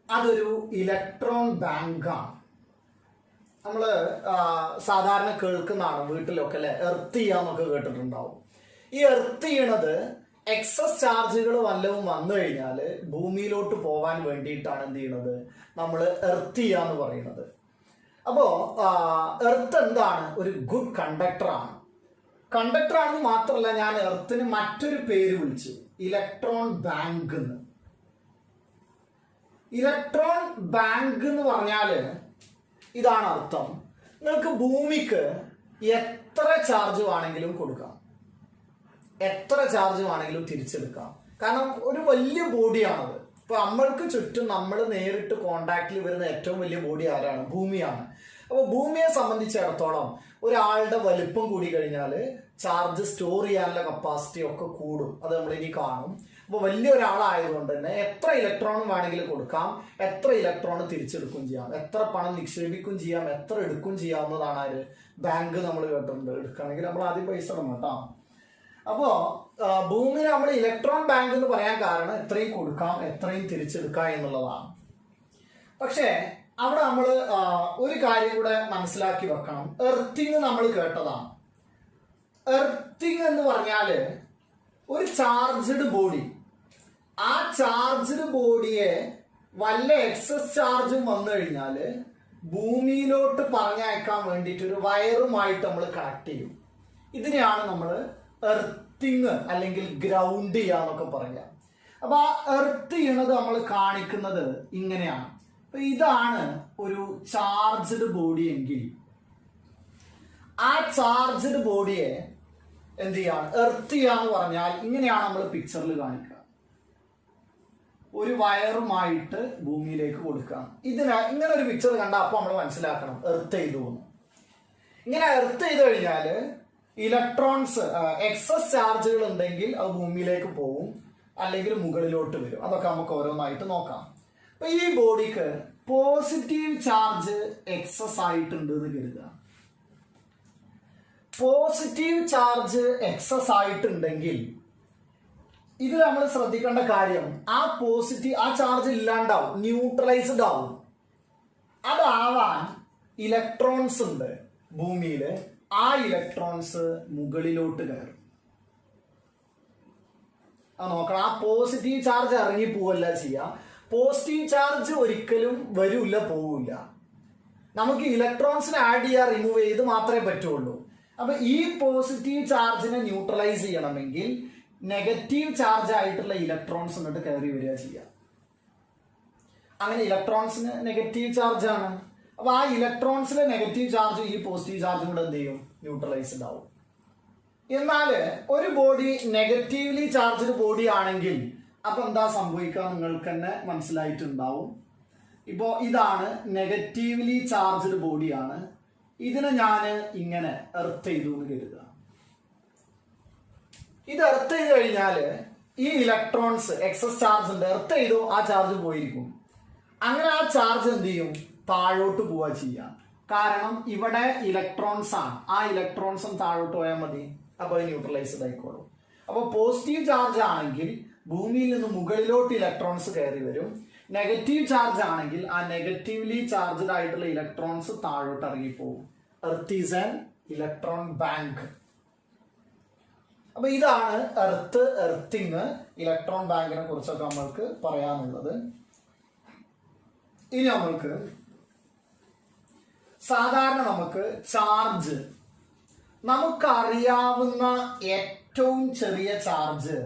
S1: അതൊരു ഇലക്ട്രോൺ ബാങ്കാണ്. നമ്മള് സാധാരണ കേൾക്കുന്നതാണ് വീട്ടിലൊക്കെ അല്ലെ, എർത്ത് ചെയ്യാന്നൊക്കെ കേട്ടിട്ടുണ്ടാവും. ഈ എർത്ത് ചെയ്യണത് എക്സസ് ചാർജുകൾ വല്ലതും വന്നു കഴിഞ്ഞാൽ ഭൂമിയിലോട്ട് പോകാൻ വേണ്ടിയിട്ടാണ് എന്ത് ചെയ്യണത്? നമ്മൾ എർത്ത് ചെയ്യാന്ന് പറയുന്നത്. അപ്പോ എർത്ത് എന്താണ്? ഒരു ഗുഡ് കണ്ടക്ടർ ആണ്. കണ്ടക്ടർ ആണെന്ന് മാത്രമല്ല, ഞാൻ എർത്തിന് മറ്റൊരു പേര് വിളിച്ചു, ഇലക്ട്രോൺ ബാങ്ക് എന്ന്. ഇലക്ട്രോൺ ബാങ്ക് എന്ന് പറഞ്ഞാല് ഇതാണ് അർത്ഥം. നിങ്ങൾക്ക് ഭൂമിക്ക് എത്ര ചാർജ് വേണമെങ്കിലും കൊടുക്കാം, എത്ര ചാർജ് വേണമെങ്കിലും തിരിച്ചെടുക്കാം. കാരണം ഒരു വലിയ ബോഡിയാണത്. ഇപ്പൊ നമ്മൾക്ക് ചുറ്റും നമ്മൾ നേരിട്ട് കോണ്ടാക്റ്റിൽ വരുന്ന ഏറ്റവും വലിയ ബോഡി ആരാണ്? ഭൂമിയാണ്. അപ്പോൾ ഭൂമിയെ സംബന്ധിച്ചിടത്തോളം ഒരാളുടെ വലിപ്പം കൂടി കഴിഞ്ഞാൽ ചാർജ് സ്റ്റോർ ചെയ്യാനുള്ള കപ്പാസിറ്റി ഒക്കെ കൂടും. അത് നമ്മൾ ഇനി കാണും. അപ്പോൾ വലിയ ഒരാളായതുകൊണ്ട് തന്നെ എത്ര ഇലക്ട്രോൺ വേണമെങ്കിലും കൊടുക്കാം, എത്ര ഇലക്ട്രോൺ തിരിച്ചെടുക്കും ചെയ്യാം, എത്ര പണം നിക്ഷേപിക്കും ചെയ്യാം, എത്ര എടുക്കും ചെയ്യാവുന്നതാണ്. ആര്? ബാങ്ക് നമ്മൾ കേട്ടിട്ടുണ്ട്. എടുക്കണമെങ്കിൽ നമ്മൾ ആദ്യം പൈസ ഇടണം കേട്ടോ. അപ്പോ ഭൂമിയിൽ നമ്മൾ ഇലക്ട്രോൺ ബാങ്ക് എന്ന് പറയാൻ കാരണം എത്രയും കൊടുക്കാം, എത്രയും തിരിച്ചെടുക്കാം എന്നുള്ളതാണ്. പക്ഷേ അവിടെ നമ്മൾ ഒരു കാര്യം കൂടെ മനസ്സിലാക്കി വെക്കണം. എർത്തിങ് നമ്മൾ കേട്ടതാണ്. എർത്തിങ് എന്ന് പറഞ്ഞാല് ഒരു ചാർജ്ഡ് ബോഡി, ആ ചാർജ്ഡ് ബോഡിയെ വല്ല എക്സസ് ചാർജും വന്നു കഴിഞ്ഞാല് ഭൂമിയിലോട്ട് പറഞ്ഞയക്കാൻ വേണ്ടിയിട്ട് ഒരു വയറുമായിട്ട് നമ്മൾ കണക്ട് ചെയ്യും. ഇതിനെയാണ് നമ്മൾ എർത്തിങ് അല്ലെങ്കിൽ ഗ്രൗണ്ട് ചെയ്യാന്നൊക്കെ പറയാം. അപ്പൊ ആ എർത്ത് ചെയ്യണത് നമ്മൾ കാണിക്കുന്നത് ഇങ്ങനെയാണ്. അപ്പൊ ഇതാണ് ഒരു ചാർജ്ഡ് ബോഡി എങ്കിൽ ആ ചാർജ്ഡ് ബോഡിയെ എന്ത് ചെയ്യാണ്? എർത്ത് ചെയ്യാന്ന് പറഞ്ഞാൽ ഇങ്ങനെയാണ് നമ്മൾ പിക്ചറിൽ കാണിക്കുക. ഒരു വയറുമായിട്ട് ഭൂമിയിലേക്ക് കൊടുക്കുകയാണ്. ഇങ്ങനെ ഒരു പിക്ചർ കണ്ടാൽ അപ്പോൾ നമ്മൾ മനസ്സിലാക്കണം എർത്ത് ചെയ്തു പോകുന്നു. ഇങ്ങനെ എർത്ത് ചെയ്ത് കഴിഞ്ഞാൽ ഇലക്ട്രോൺസ് എക്സസ് ചാർജുകൾ ഉണ്ടെങ്കിൽ അത് ഭൂമിയിലേക്ക് പോകും, അല്ലെങ്കിൽ മുകളിലോട്ട് വരും. അതൊക്കെ നമുക്ക് ഓരോന്നായിട്ട് നോക്കാം. അപ്പൊ ഈ ബോഡിക്ക് പോസിറ്റീവ് ചാർജ് എക്സസ് ആയിട്ടുണ്ട് എന്ന് കരുതുക. പോസിറ്റീവ് ചാർജ് എക്സസ് ആയിട്ടുണ്ടെങ്കിൽ ഇത് നമ്മൾ ശ്രദ്ധിക്കേണ്ട കാര്യം, ആ ചാർജ് ഇല്ലാണ്ടാവും, ന്യൂട്രലൈസ്ഡ് ആവും. അതാവാൻ ഇലക്ട്രോൺസ് ഉണ്ട് ഭൂമിയിൽ. ആ ഇലക്ട്രോൺസ് മുകളിലോട്ട് കയറും. നോക്കണം, ആ പോസിറ്റീവ് ചാർജ് ഇറങ്ങി പോവല്ല ചെയ്യുക. പോസിറ്റീവ് ചാർജ് ഒരിക്കലും വരില്ല, പോവില്ല. നമുക്ക് ഇലക്ട്രോൺസിനെ ആഡ് ചെയ്യുക, റിമൂവ് ചെയ്ത് മാത്രമേ പറ്റുള്ളൂ. അപ്പൊ ഈ പോസിറ്റീവ് ചാർജിനെ ന്യൂട്രലൈസ് ചെയ്യണമെങ്കിൽ നെഗറ്റീവ് ചാർജ് ആയിട്ടുള്ള ഇലക്ട്രോൺസ് എന്നിട്ട് കയറി വരിക ചെയ്യുക. അങ്ങനെ ഇലക്ട്രോൺസിന് നെഗറ്റീവ് ചാർജ് ആണ്. അപ്പൊ ആ ഇലക്ട്രോൺസിലെ നെഗറ്റീവ് ചാർജ് ഈ പോസിറ്റീവ് ചാർജും കൂടെ എന്ത് ചെയ്യും? ന്യൂട്രലൈസ്ഡ് ആവും. എന്നാൽ ഒരു ബോഡി നെഗറ്റീവ്ലി ചാർജ്ഡ് ബോഡി ആണെങ്കിൽ അപ്പൊ എന്താ സംഭവിക്കുക നിങ്ങൾക്ക് തന്നെ മനസ്സിലായിട്ടുണ്ടാവും. ഇപ്പോ ഇതാണ് നെഗറ്റീവ്ലി ചാർജ്ഡ് ബോഡിയാണ്. ഇതിനെ ഞാൻ ഇങ്ങനെ എർത്ത് ചെയ്തു എന്ന് കരുതുക. ഇത് എർത്ത് ചെയ്ത് കഴിഞ്ഞാല് ഈ ഇലക്ട്രോൺസ് എക്സസ് ചാർജ് ഉണ്ട്, എർത്ത് ചെയ്തു, ആ ചാർജ് പോയിരിക്കും. അങ്ങനെ ആ ചാർജ് എന്ത് ചെയ്യും? താഴോട്ട് പോവുക ചെയ്യാം. കാരണം ഇവിടെ ഇലക്ട്രോൺസ് ആണ്, ആ ഇലക്ട്രോൺസും താഴോട്ട് പോയാൽ മതി, അപ്പൊ ന്യൂട്രലൈസ്ഡ് ആയിക്കോളും. അപ്പൊ പോസിറ്റീവ് ചാർജ് ആണെങ്കിൽ ഭൂമിയിൽ നിന്ന് മുകളിലോട്ട് ഇലക്ട്രോൺസ് കയറി വരും. നെഗറ്റീവ് ചാർജ് ആണെങ്കിൽ ആ നെഗറ്റീവ്ലി ചാർജ്ഡ് ആയിട്ടുള്ള ഇലക്ട്രോൺസ് താഴോട്ട് ഇറങ്ങിപ്പോകും. Earth is an electron bank. അപ്പൊ ഇതാണ് എർത്തിങ്, ഇലക്ട്രോൺ ബാങ്കിനെ കുറിച്ചൊക്കെ നമ്മൾക്ക് പറയാനുള്ളത്. ഇനി നമ്മൾക്ക് സാധാരണ നമുക്ക് ചാർജ്, നമുക്കറിയാവുന്ന ഏറ്റവും ചെറിയ ചാർജ്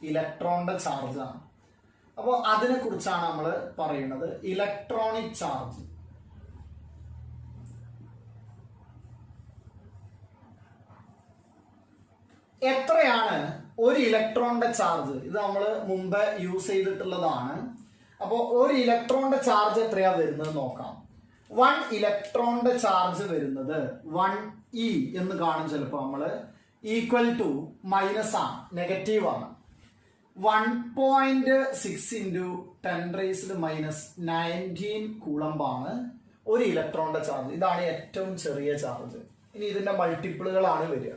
S1: ഇലക്ട്രോണിന്റെ ചാർജാണ്. അപ്പോൾ അതിനെ കുറിച്ചാണ് നമ്മൾ പറയുന്നത്, ഇലക്ട്രോണിക് ചാർജ്. എത്രയാണ് ഒരു ഇലക്ട്രോണിന്റെ ചാർജ്? ഇത് നമ്മൾ മുമ്പ് യൂസ് ചെയ്തിട്ടുള്ളതാണ്. അപ്പോൾ ഒരു ഇലക്ട്രോണിന്റെ ചാർജ് എത്രയാ വരുന്നത് നോക്കാം. 1 ഇലക്ട്രോണിന്റെ ചാർജ് വരുന്നത് 1e എന്ന് കാണും. ചിലപ്പോൾ നമ്മൾ ഈക്വൽ ടു മൈനസ് ആണ്, നെഗറ്റീവ് ആണ്. 1.6 ഇൻറ്റു 10⁻⁻19 കൂളംബാണ് ഒരു ഇലക്ട്രോണിന്റെ ചാർജ്. ഇതാണ് ഏറ്റവും ചെറിയ ചാർജ്. ഇനി ഇതിന്റെ മൾട്ടിപ്പിളുകളാണ് വരിക.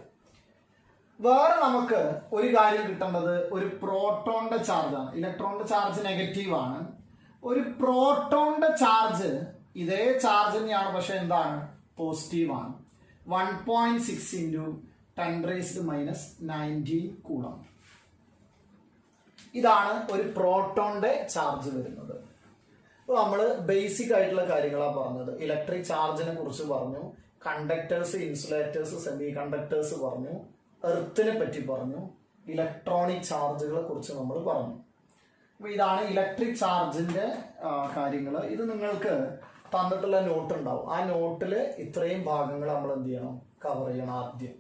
S1: വേറെ നമുക്ക് ഒരു കാര്യം കിട്ടേണ്ടത് ഒരു പ്രോട്ടോണിന്റെ ചാർജാണ്. ഇലക്ട്രോണിന്റെ ചാർജ് നെഗറ്റീവ് ആണ്. ഒരു പ്രോട്ടോണിന്റെ ചാർജ് ഇതേ ചാർജ് തന്നെയാണ്, പക്ഷെ എന്താണ്? പോസിറ്റീവ് ആണ്. 1.6 ഇൻറ്റു 10⁻⁻19 കൂളം. ഇതാണ് ഒരു പ്രോട്ടോണിന്റെ ചാർജ് വരുന്നത്. അപ്പോൾ നമ്മൾ ബേസിക് ആയിട്ടുള്ള കാര്യങ്ങളാണ് പറഞ്ഞത്. ഇലക്ട്രിക് ചാർജിനെ കുറിച്ച് പറഞ്ഞു, കണ്ടക്ടേഴ്സ്, ഇൻസുലേറ്റേഴ്സ്, സെമി കണ്ടക്ടേഴ്സ് പറഞ്ഞു, എർത്തിനെ പറ്റി പറഞ്ഞു, ഇലക്ട്രോണിക് ചാർജുകളെ കുറിച്ച് നമ്മൾ പറഞ്ഞു. അപ്പൊ ഇതാണ് ഇലക്ട്രിക് ചാർജിന്റെ കാര്യങ്ങൾ. ഇത് നിങ്ങൾക്ക് തന്നിട്ടുള്ള നോട്ട് ഉണ്ടാവും. ആ നോട്ടിൽ ഇത്രയും ഭാഗങ്ങൾ നമ്മൾ എന്ത് ചെയ്യണം? കവർ ചെയ്യണം ആദ്യം.